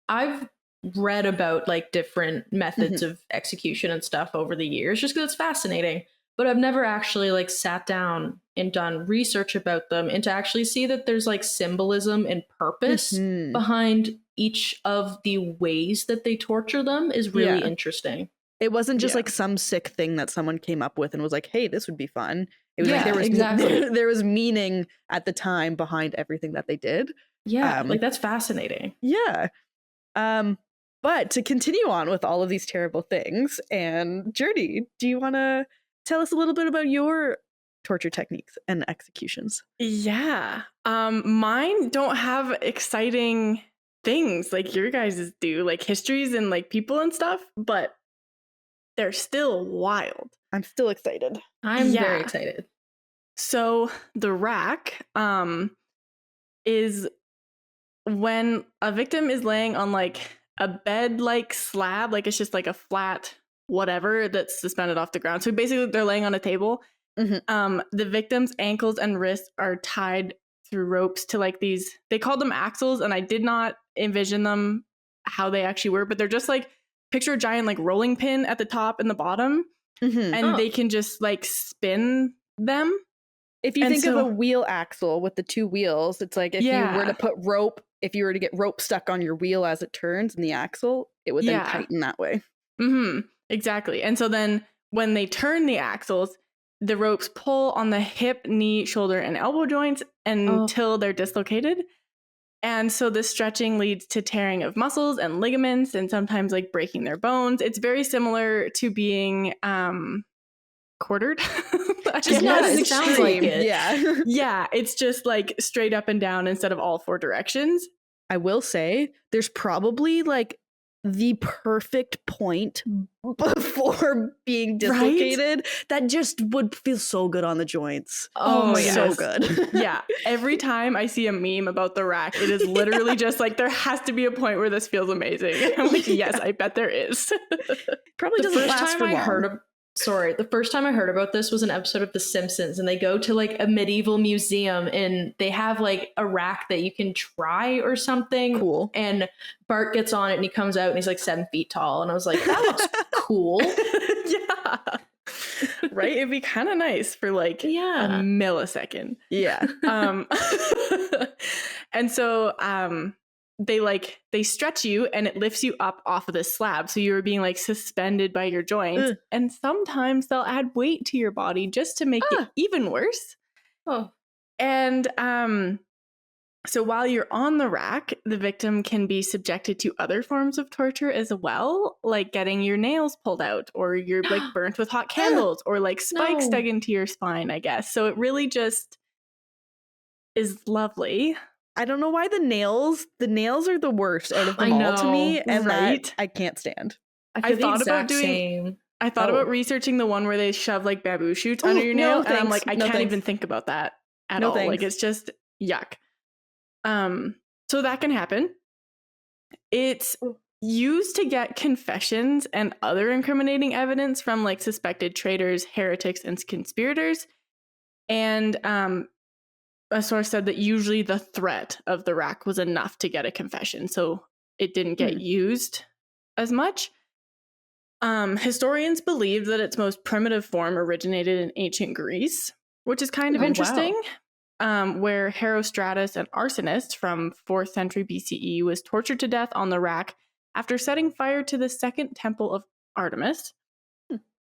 I've read about like different methods of execution and stuff over the years, just because it's fascinating. But I've never actually like sat down and done research about them, and to actually see that there's like symbolism and purpose behind each of the ways that they torture them is really interesting. It wasn't just like some sick thing that someone came up with and was like, hey, this would be fun. It was like there was meaning at the time behind everything that they did. Yeah, like that's fascinating. Yeah. But to continue on with all of these terrible things, and Journey, do you want to tell us a little bit about your torture techniques and executions? Yeah. Mine don't have exciting things like your guys's do, like histories and like people and stuff, but they're still wild. I'm still excited. I'm very excited. So the rack is when a victim is laying on like a bed like slab, like it's just like a flat whatever that's suspended off the ground. So basically they're laying on a table. The victim's ankles and wrists are tied through ropes to like these, they called them axles, and I did not envision them how they actually were, but they're just like, picture a giant like rolling pin at the top and the bottom, and they can just like spin them. If you think of a wheel axle with the two wheels, it's like if you were to put rope, if you were to get rope stuck on your wheel as it turns in the axle, it would then tighten that way. Exactly. And so then when they turn the axles, the ropes pull on the hip, knee, shoulder, and elbow joints until they're dislocated. And so this stretching leads to tearing of muscles and ligaments, and sometimes like breaking their bones. It's very similar to being quartered. It sounds like it. Yeah, it's just like straight up and down instead of all four directions. I will say there's probably like the perfect point before being dislocated that just would feel so good on the joints. Oh my God. So good. Yeah. Every time I see a meme about the rack, it is literally just like, there has to be a point where this feels amazing. I'm like, yes, I bet there is. Probably doesn't last for long. The first time I heard about this was an episode of The Simpsons, and they go to like a medieval museum and they have like a rack that you can try or something. Cool. And Bart gets on it and he comes out and he's like 7 feet tall. And I was like, that looks cool. Yeah. Right? It'd be kind of nice for like a millisecond. Yeah. And so they stretch you and it lifts you up off of this slab. So you're being like suspended by your joints. Ugh. And sometimes they'll add weight to your body just to make it even worse. Oh. And so while you're on the rack, the victim can be subjected to other forms of torture as well, like getting your nails pulled out, or you're like burnt with hot candles, or like spikes dug into your spine, I guess. So it really just is lovely. I don't know why the nails are the worst out of them all to me, and that I can't stand. I thought about researching the one where they shove like bamboo shoots under your nail, and I'm like, I can't even think about that at all. Like, it's just yuck. So that can happen. It's used to get confessions and other incriminating evidence from like suspected traitors, heretics, and conspirators. And a source said that usually the threat of the rack was enough to get a confession, so it didn't get used as much. Historians believe that its most primitive form originated in ancient Greece, which is kind of interesting. Wow. Where Herostratus, an arsonist from 4th century BCE, was tortured to death on the rack after setting fire to the second temple of Artemis.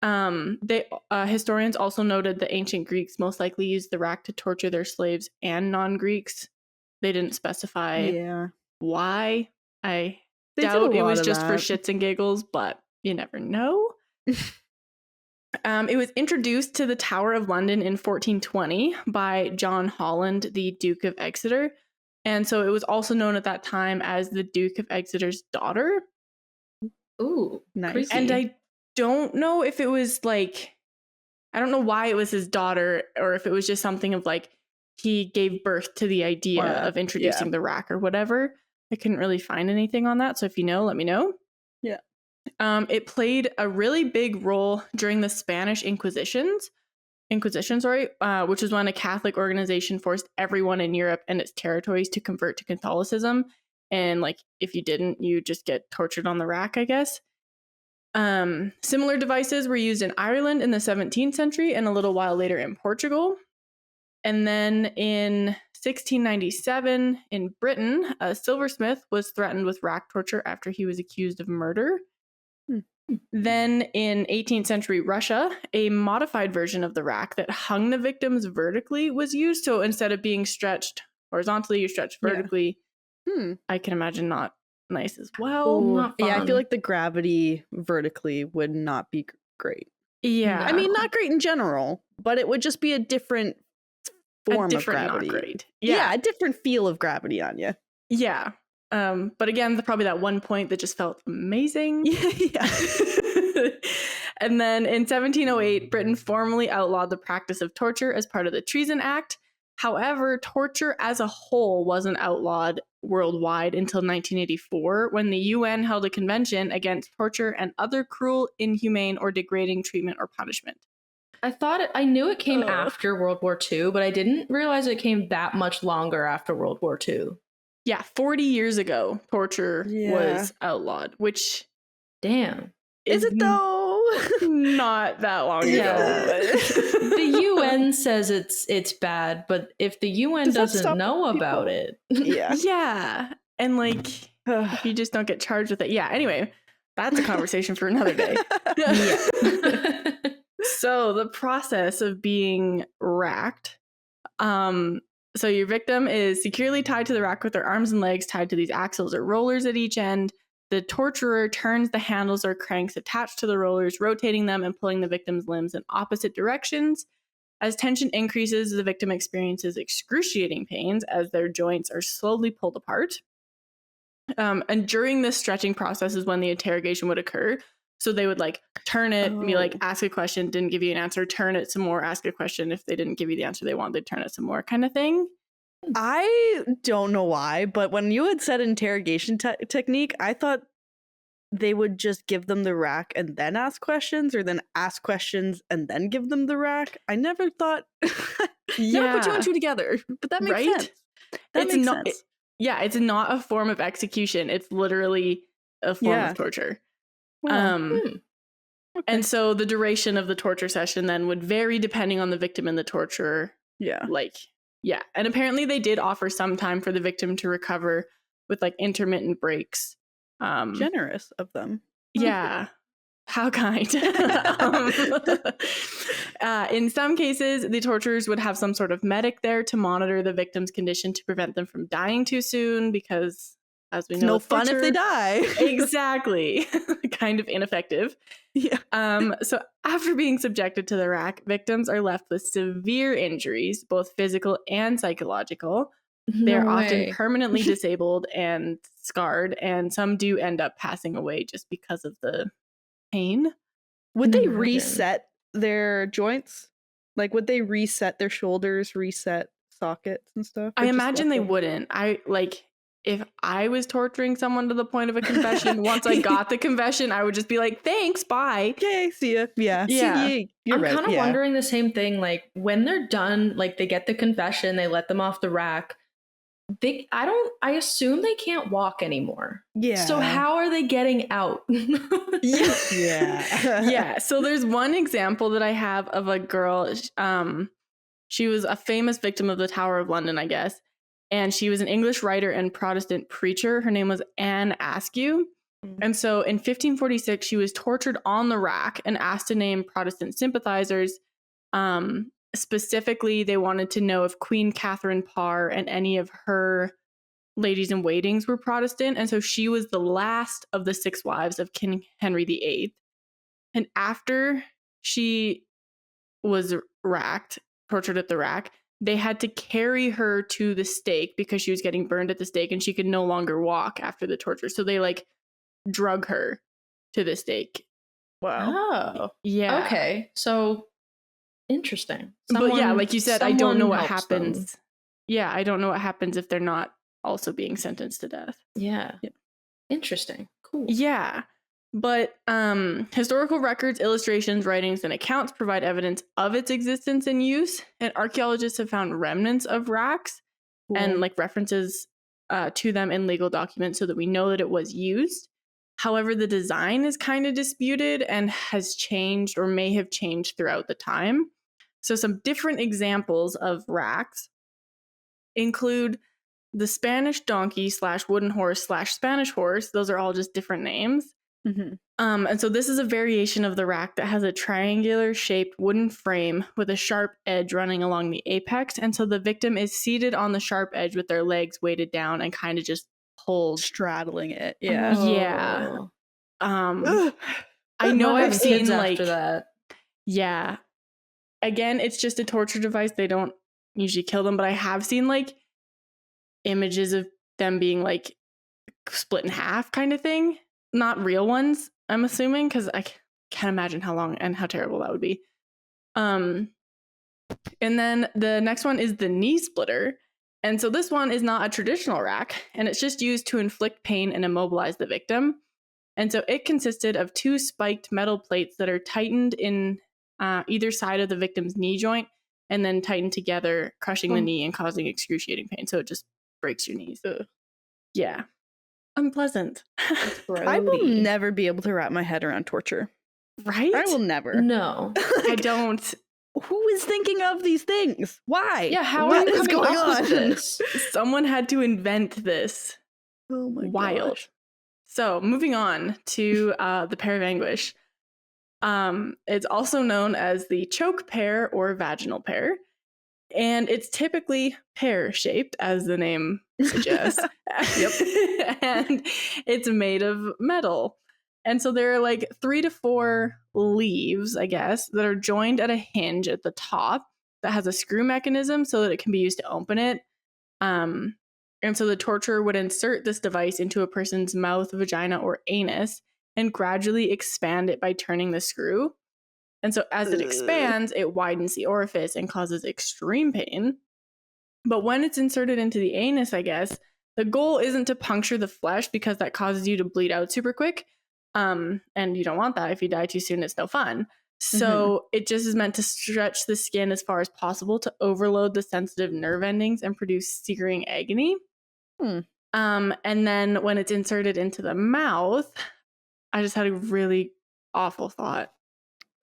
Historians also noted that ancient Greeks most likely used the rack to torture their slaves and non-Greeks. They didn't specify why. I doubt it was just for shits and giggles, but you never know. It was introduced to the Tower of London in 1420 by John Holland, the Duke of Exeter. And so it was also known at that time as the Duke of Exeter's daughter. Ooh, nice. Crazy. And I don't know if it was like, I don't know why it was his daughter, or if it was just something of like, he gave birth to the idea of introducing the rack or whatever. I couldn't really find anything on that. So if you know, let me know. Yeah. It played a really big role during the Spanish Inquisition, which was when a Catholic organization forced everyone in Europe and its territories to convert to Catholicism. And like, if you didn't, you just get tortured on the rack, I guess. Similar devices were used in Ireland in the 17th century and a little while later in Portugal. And then in 1697 in Britain, a silversmith was threatened with rack torture after he was accused of murder. Then in 18th century Russia, a modified version of the rack that hung the victims vertically was used. So instead of being stretched horizontally, you're stretched vertically. I can imagine not nice as well. I feel like the gravity vertically would not be great. Yeah. I mean, not great in general, but it would just be a different form of gravity. Not great. Yeah, a different feel of gravity on you. Yeah. But again, probably that one point that just felt amazing. Yeah. And then in 1708, Britain formally outlawed the practice of torture as part of the Treason Act. However, torture as a whole wasn't outlawed worldwide until 1984, when the UN held a convention against torture and other cruel, inhumane, or degrading treatment or punishment. I knew it came after World War II, but I didn't realize it came that much longer after World War II. Yeah, 40 years ago, torture was outlawed, which... Damn. Is it though? Not that long ago. The UN says it's bad, but if the UN doesn't know about it... Yeah. And like, if you just don't get charged with it. Yeah, anyway, that's a conversation for another day. So the process of being racked... So your victim is securely tied to the rack with their arms and legs tied to these axles or rollers at each end. The torturer turns the handles or cranks attached to the rollers, rotating them and pulling the victim's limbs in opposite directions. As tension increases, the victim experiences excruciating pains as their joints are slowly pulled apart. And during this stretching process is when the interrogation would occur. So they would like turn it, and be like, ask a question, didn't give you an answer, turn it some more, ask a question. If they didn't give you the answer they want, they'd turn it some more, kind of thing. I don't know why, but when you had said interrogation technique, I thought they would just give them the rack and then ask questions, or then ask questions and then give them the rack. I never thought, never put two and two together, but that makes sense. That makes sense. It's not a form of execution. It's literally a form of torture. Okay. And so the duration of the torture session then would vary depending on the victim and the torturer. And apparently they did offer some time for the victim to recover with like intermittent breaks. Generous of them. Yeah. How kind. In some cases, the torturers would have some sort of medic there to monitor the victim's condition to prevent them from dying too soon, because as we It's know, no with fun torture, if they die. Exactly. Kind of ineffective. Yeah. So after being subjected to the rack, victims are left with severe injuries, both physical and psychological. They're often permanently disabled and scarred, and some do end up passing away just because of the pain. Would they reset their joints? Like, would they reset their shoulders, reset sockets and stuff? I imagine they wouldn't. If I was torturing someone to the point of a confession, once I got the confession, I would just be like, thanks, bye. Okay, see ya. Yeah. I'm kind of wondering the same thing. Like, when they're done, like they get the confession, they let them off the rack. I assume they can't walk anymore. Yeah. So how are they getting out? Yeah. So there's one example that I have of a girl. She was a famous victim of the Tower of London, I guess. And she was an English writer and Protestant preacher. Her name was Anne Askew. And so in 1546, she was tortured on the rack and asked to name Protestant sympathizers. Specifically, they wanted to know if Queen Catherine Parr and any of her ladies in waitings were Protestant. And so she was the last of the 6 wives of King Henry VIII. And after she was tortured at the rack, they had to carry her to the stake because she was getting burned at the stake and she could no longer walk after the torture. So they like drug her to the stake. Wow. Oh. Yeah. Okay. So interesting. But yeah, like you said, I don't know what happens. happens. Yeah, I don't know what happens if they're not also being sentenced to death. Yeah. Interesting. Cool. Yeah. But historical records, illustrations, writings, and accounts provide evidence of its existence and use. And archaeologists have found remnants of racks and like references to them in legal documents so that we know that it was used. However, the design is kind of disputed and has changed or may have changed throughout the time. So some different examples of racks include the Spanish donkey / wooden horse / Spanish horse. Those are all just different names. Mm-hmm. And so this is a variation of the rack that has a triangular shaped wooden frame with a sharp edge running along the apex. And so the victim is seated on the sharp edge with their legs weighted down and kind of just pulled. Straddling it. Yeah. Yeah. I know I've seen like after that. Yeah. Again, it's just a torture device. They don't usually kill them, but I have seen like images of them being like split in half kind of thing. Not real ones, I'm assuming, because I can't imagine how long and how terrible that would be. And then the next one is the knee splitter. And so this one is not a traditional rack, and it's just used to inflict pain and immobilize the victim. And so it consisted of 2 spiked metal plates that are tightened in either side of the victim's knee joint and then tightened together, crushing the knee and causing excruciating pain. So it just breaks your knees. Yeah. Unpleasant. I will never be able to wrap my head around torture. Right? I will never. No. I don't. Who is thinking of these things? Why? Yeah, how what are you is coming going up on? with this? Someone had to invent this. Oh my Wild. gosh. So moving on to the Pear of Anguish. It's also known as the choke pear or vaginal pear. And it's typically pear-shaped, as the name suggests. Yep. And it's made of metal. And so there are like 3 to 4 leaves, I guess, that are joined at a hinge at the top that has a screw mechanism so that it can be used to open it. And so the torturer would insert this device into a person's mouth, vagina, or anus and gradually expand it by turning the screw. And so as it expands, it widens the orifice and causes extreme pain. But when it's inserted into the anus, I guess, the goal isn't to puncture the flesh because that causes you to bleed out super quick. And you don't want that. If you die too soon, it's no fun. So it just is meant to stretch the skin as far as possible to overload the sensitive nerve endings and produce searing agony. And then when it's inserted into the mouth, I just had a really awful thought.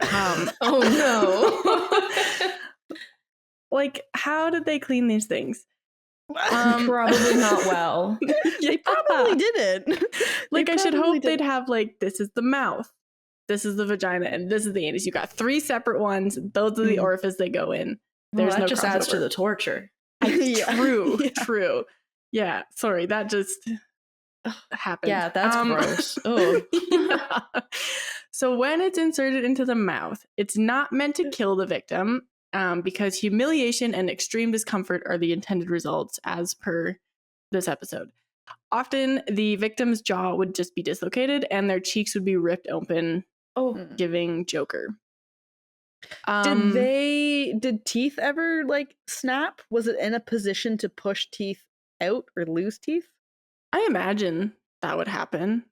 Oh no. Like, how did they clean these things? Probably not well. They probably didn't. Like, I should probably hope they'd have, like, this is the mouth, this is the vagina, and this is the anus. You got 3 separate ones. Those are the orifice they go in. Well, There's that no just adds to crossover. the torture. True. Yeah, sorry, that just happened. Yeah, that's gross. Oh. Yeah. So when it's inserted into the mouth, it's not meant to kill the victim, because humiliation and extreme discomfort are the intended results, as per this episode. Often, the victim's jaw would just be dislocated and their cheeks would be ripped open, giving Joker. Did teeth ever like snap? Was it in a position to push teeth out or lose teeth? I imagine that would happen.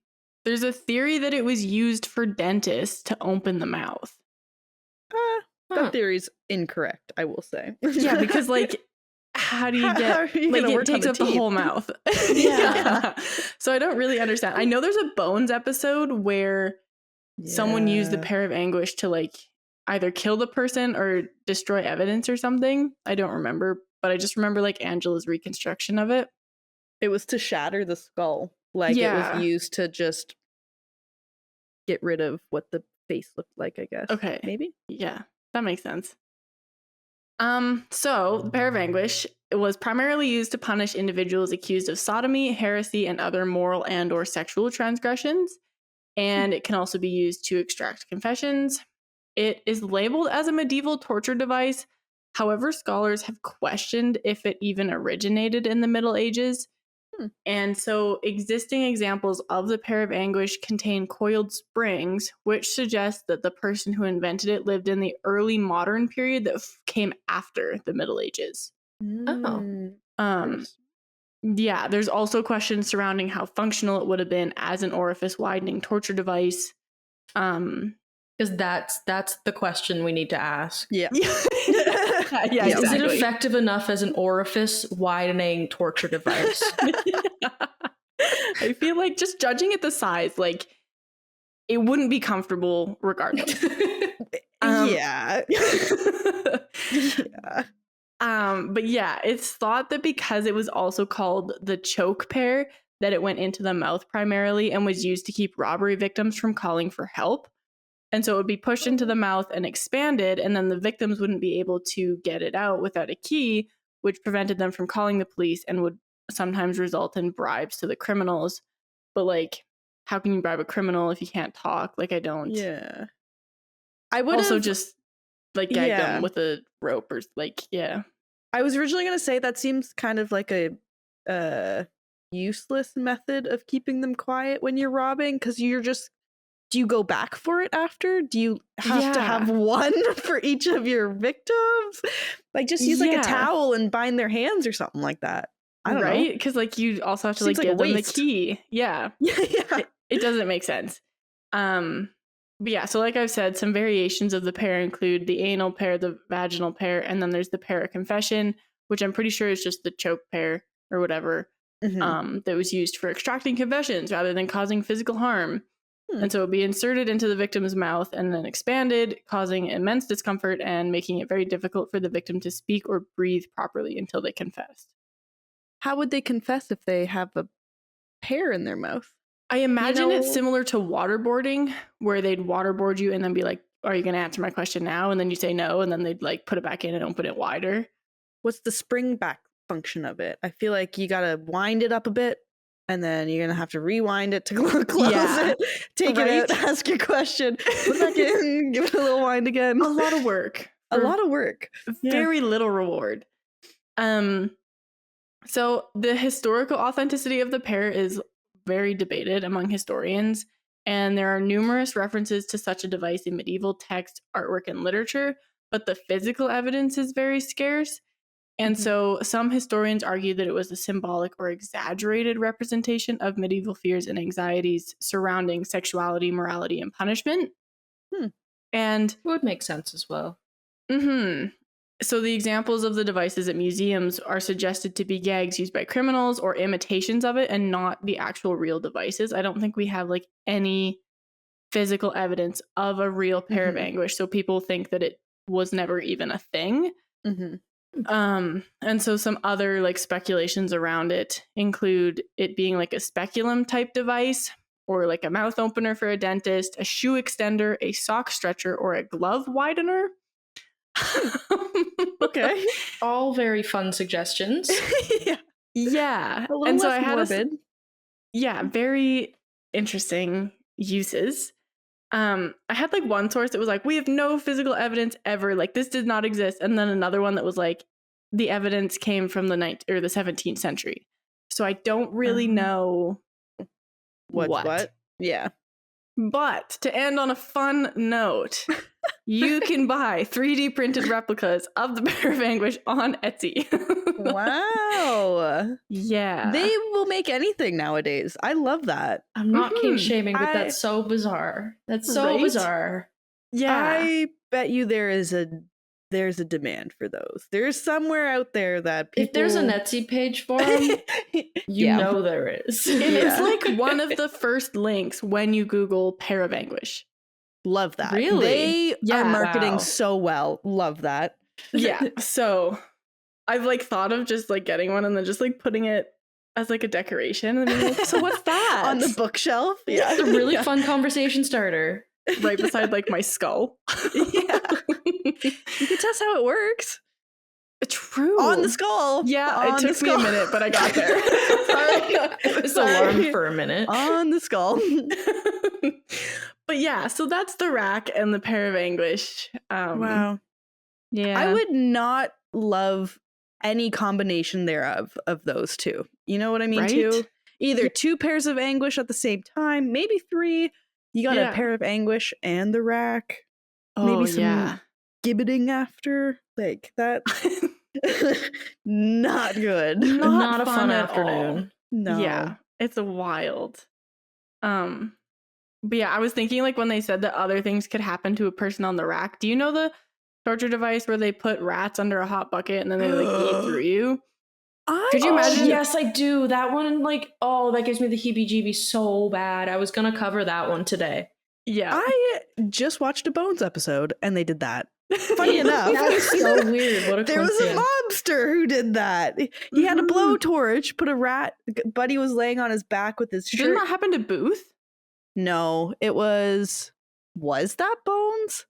There's a theory that it was used for dentists to open the mouth. That theory's incorrect, I will say. Yeah, because like, how do you get? How are you like, gonna it work on takes the up the teeth? whole mouth. Yeah. So I don't really understand. I know there's a Bones episode where someone used the Pear of Anguish to like either kill the person or destroy evidence or something. I don't remember, but I just remember like Angela's reconstruction of it. It was to shatter the skull. Like it was used to just get rid of what the face looked like, I guess. Okay. Maybe? Yeah, that makes sense. So the Pear of Anguish was primarily used to punish individuals accused of sodomy, heresy, and other moral and or sexual transgressions. And it can also be used to extract confessions. It is labeled as a medieval torture device. However, scholars have questioned if it even originated in the Middle Ages. And so existing examples of the Pear of Anguish contain coiled springs, which suggests that the person who invented it lived in the early modern period that came after the Middle Ages. Yeah, there's also questions surrounding how functional it would have been as an orifice widening torture device. Because that's the question we need to ask. Yeah. Yeah, Is exactly. it effective enough as an orifice widening torture device? I feel like just judging at the size, like it wouldn't be comfortable regardless. Yeah. But yeah, it's thought that because it was also called the choke pear, that it went into the mouth primarily and was used to keep robbery victims from calling for help. And so it would be pushed into the mouth and expanded, and then the victims wouldn't be able to get it out without a key, which prevented them from calling the police and would sometimes result in bribes to the criminals. But like, how can you bribe a criminal if you can't talk? Like, I don't. Yeah. I would also just like gag them with a rope or like, yeah. I was originally going to say that seems kind of like a useless method of keeping them quiet when you're robbing, because you're just, do you go back for it after? Do you have to have one for each of your victims? Like just use like a towel and bind their hands or something like that. I don't know. Because like you also have to Seems like like give them the waste. key. Yeah. It doesn't make sense. But yeah, so like I've said, some variations of the pear include the anal pear, the vaginal pear, and then there's the pear of confession, which I'm pretty sure is just the choke pear or whatever, that was used for extracting confessions rather than causing physical harm. And so it would be inserted into the victim's mouth and then expanded, causing immense discomfort and making it very difficult for the victim to speak or breathe properly until they confessed. How would they confess if they have a pear in their mouth? I imagine it's similar to waterboarding, where they'd waterboard you and then be like, are you going to answer my question now? And then you say no, and then they'd like put it back in and open it wider. What's the spring back function of it? I feel like you got to wind it up a bit, and then you're going to have to rewind it to close it, take it out, ask your question, put it back in, give it a little wind again. A lot of work. Very little reward. So the historical authenticity of the pear is very debated among historians, and there are numerous references to such a device in medieval text, artwork, and literature, but the physical evidence is very scarce. And so some historians argue that it was a symbolic or exaggerated representation of medieval fears and anxieties surrounding sexuality, morality, and punishment. And it would make sense as well. So the examples of the devices at museums are suggested to be gags used by criminals or imitations of it and not the actual real devices. I don't think we have like any physical evidence of a real Pear of Anguish. So people think that it was never even a thing. And so some other like speculations around it include it being like a speculum type device, or like a mouth opener for a dentist, a shoe extender, a sock stretcher, or a glove widener. Okay. All very fun suggestions. Yeah. A little And so less I had morbid. very interesting uses. I had like one source that was like, we have no physical evidence ever, like this did not exist, and then another one that was like, the evidence came from the 17th century. So I don't really know what. Yeah. But to end on a fun note, you can buy 3D printed replicas of the Pear of Anguish on Etsy. Wow. Yeah. They will make anything nowadays. I love that. I'm not Mhm. kink shaming, but that's so bizarre. That's so Right? bizarre. Yeah. I bet you there's a demand for those. There's somewhere out there that people... If there's an Etsy page for them, you know there is. And it's like one of the first links when you Google Pear of Anguish. Love that. Really? They are marketing Wow. so well. Love that. Yeah. So I've like thought of just like getting one and then just like putting it as like a decoration. And being like, so what's that? On the bookshelf. Yeah. It's a really Yeah. fun conversation starter. Right beside like my skull. Yeah. You can test how it works. True. On the skull. Yeah, On it the took me a skull. minute, but I got there. It's alarmed for a minute. On the skull. But yeah, so that's the rack and the Pear of Anguish. Wow. Yeah. I would not love any combination thereof of those two. You know what I mean? Right? Too? Either two pairs of anguish at the same time, maybe three. You got Yeah. a pair of anguish and the rack. Oh, Maybe some yeah. gibbeting after. Like that. Not good. Not a fun at all. afternoon. No. Yeah, it's wild. But yeah, I was thinking like when they said that other things could happen to a person on the rack. Do you know the torture device where they put rats under a hot bucket and then they like eat through you? Could you imagine? Yes, I do. That one, like, that gives me the heebie-jeebies so bad. I was gonna cover that one today. Yeah. I just watched a Bones episode and they did that. Funny enough. That was so weird. What a There was a coincidence. mobster who did that. He had a blowtorch, put a rat. Buddy was laying on his back with his shirt. Didn't that happen to Booth? No, it was. Was that Bones?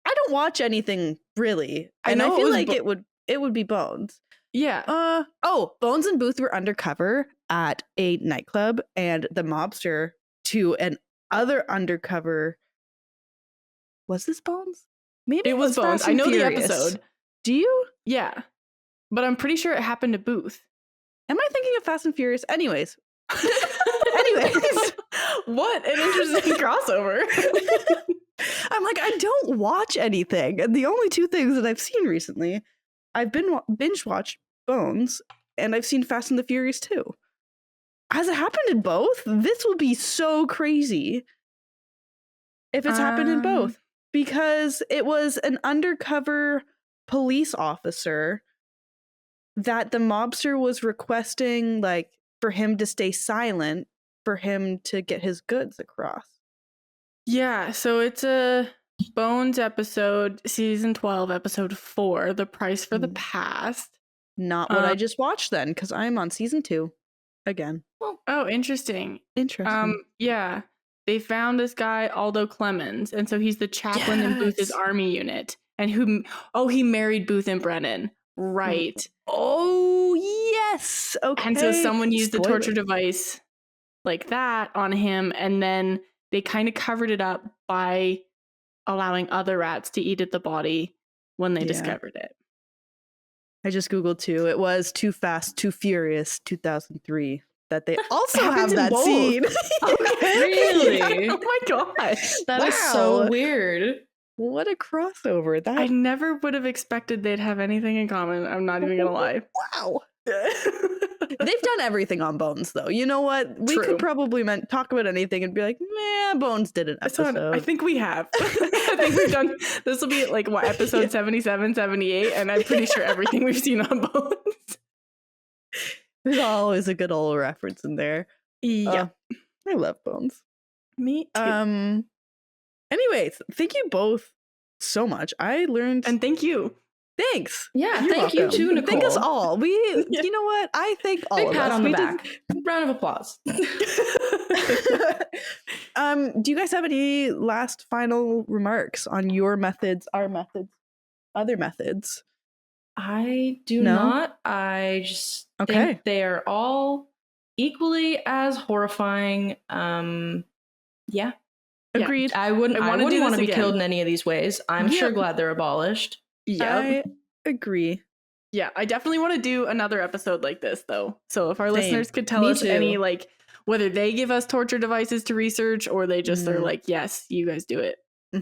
I don't watch anything really, I and I, know it feel was like it would be Bones. Yeah. Bones and Booth were undercover at a nightclub, and the mobster to an other undercover. Was this Bones? Maybe It was Bones. Fast I and know Furious. the episode. Do you? Yeah. But I'm pretty sure it happened to Booth. Am I thinking of Fast and Furious? Anyways. What an interesting crossover. I'm like, I don't watch anything. And the only two things that I've seen recently, I've been binge watched Bones, and I've seen Fast and the Furious too. Has it happened in both? This will be so crazy if it's happened in both. Because it was an undercover police officer that the mobster was requesting, like, for him to stay silent, for him to get his goods across. Yeah, so it's a Bones episode, season 12, episode 4, The Price for the Past. Not what I just watched then, because I'm on season 2 again. Oh, interesting. Interesting. Yeah. They found this guy, Aldo Clemens, and so he's the chaplain in Booth's army unit. And he married Booth and Brennan. Right. Oh, yes. Okay. And so someone used the torture device like that on him, and then they kind of covered it up by allowing other rats to eat at the body when they discovered it. I just Googled too. It was Too Fast, Too Furious 2003 that they also have that both. scene. Really? Oh my gosh. That is so weird. What a crossover. That I never would have expected they'd have anything in common. I'm not even going to lie. Wow. They've done everything on Bones, though. You know what? We True. could probably talk about anything and be like, "Meh, Bones did an episode." I think we have. I think we've done, this will be like, what, episode 77, 78, and I'm pretty sure everything we've seen on Bones. There's always a good old reference in there. Yeah. I love Bones. Me too. Anyways, thank you both so much. I learned And thank you. Thanks. Yeah, You're thank you welcome. too, Nicole. Thank us all. You know what? I thank all Big of pat us. on the We back. Round of applause. Do you guys have any last final remarks on your methods, our methods, other methods? I do No? not. I just Okay. think they are all equally as horrifying. Yeah. Agreed. I wouldn't I wanna do want this to be again. killed in any of these ways. I'm sure Yep. glad they're abolished. I agree. Yeah, I definitely want to do another episode like this, though. So if our Same. listeners could tell Me us too. any, like, whether they give us torture devices to research or they just are Mhm. like, yes, you guys do it.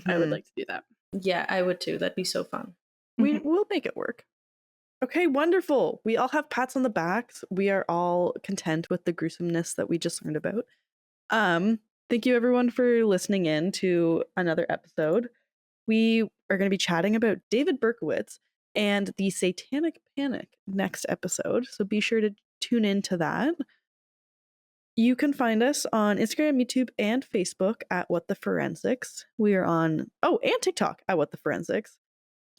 I would Mhm. like to do that. Yeah, I would too. That'd be so fun. We'll make it work. Okay, wonderful. We all have pats on the backs. We are all content with the gruesomeness that we just learned about. Thank you everyone for listening in to another episode. We are going to be chatting about David Berkowitz and the Satanic Panic next episode, so be sure to tune in to that. You can find us on Instagram, YouTube, and Facebook at What the Forensics. We are on, and TikTok at What the Forensics.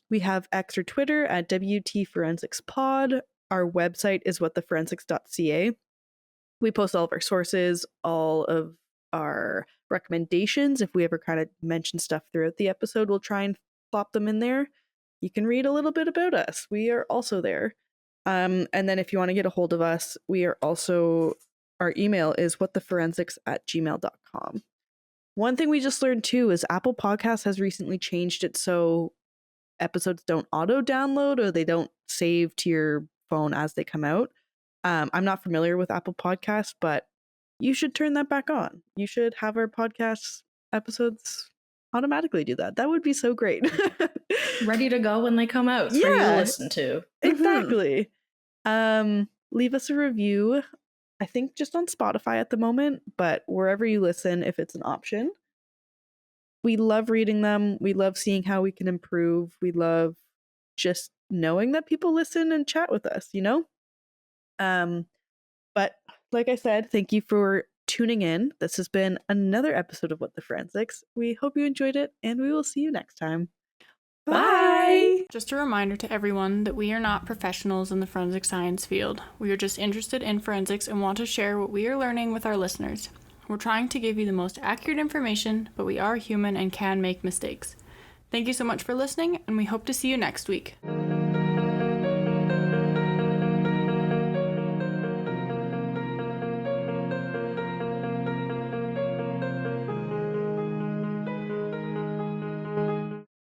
We have X or Twitter at WT Forensics Pod. Our website is whattheforensics.ca. We post all of our sources, all of our recommendations. If we ever kind of mention stuff throughout the episode, we'll try and plop them in there. You can read a little bit about us. We are also there. And then if you want to get a hold of us, we are also, our email is whattheforensics@gmail.com. One thing we just learned too is Apple Podcasts has recently changed it so episodes don't auto download or they don't save to your phone as they come out. I'm not familiar with Apple Podcasts, but you should turn that back on. You should have our podcast episodes automatically do that. That would be so great. Ready to go when they come out for you to Yeah. listen to. Exactly. Leave us a review. I think just on Spotify at the moment, but wherever you listen, if it's an option. We love reading them. We love seeing how we can improve. We love just knowing that people listen and chat with us, you know? But like I said, thank you for tuning in. This has been another episode of What the Forensics. We hope you enjoyed it, and we will see you next time. Bye! Just a reminder to everyone that we are not professionals in the forensic science field. We are just interested in forensics and want to share what we are learning with our listeners. We're trying to give you the most accurate information, but we are human and can make mistakes. Thank you so much for listening, and we hope to see you next week.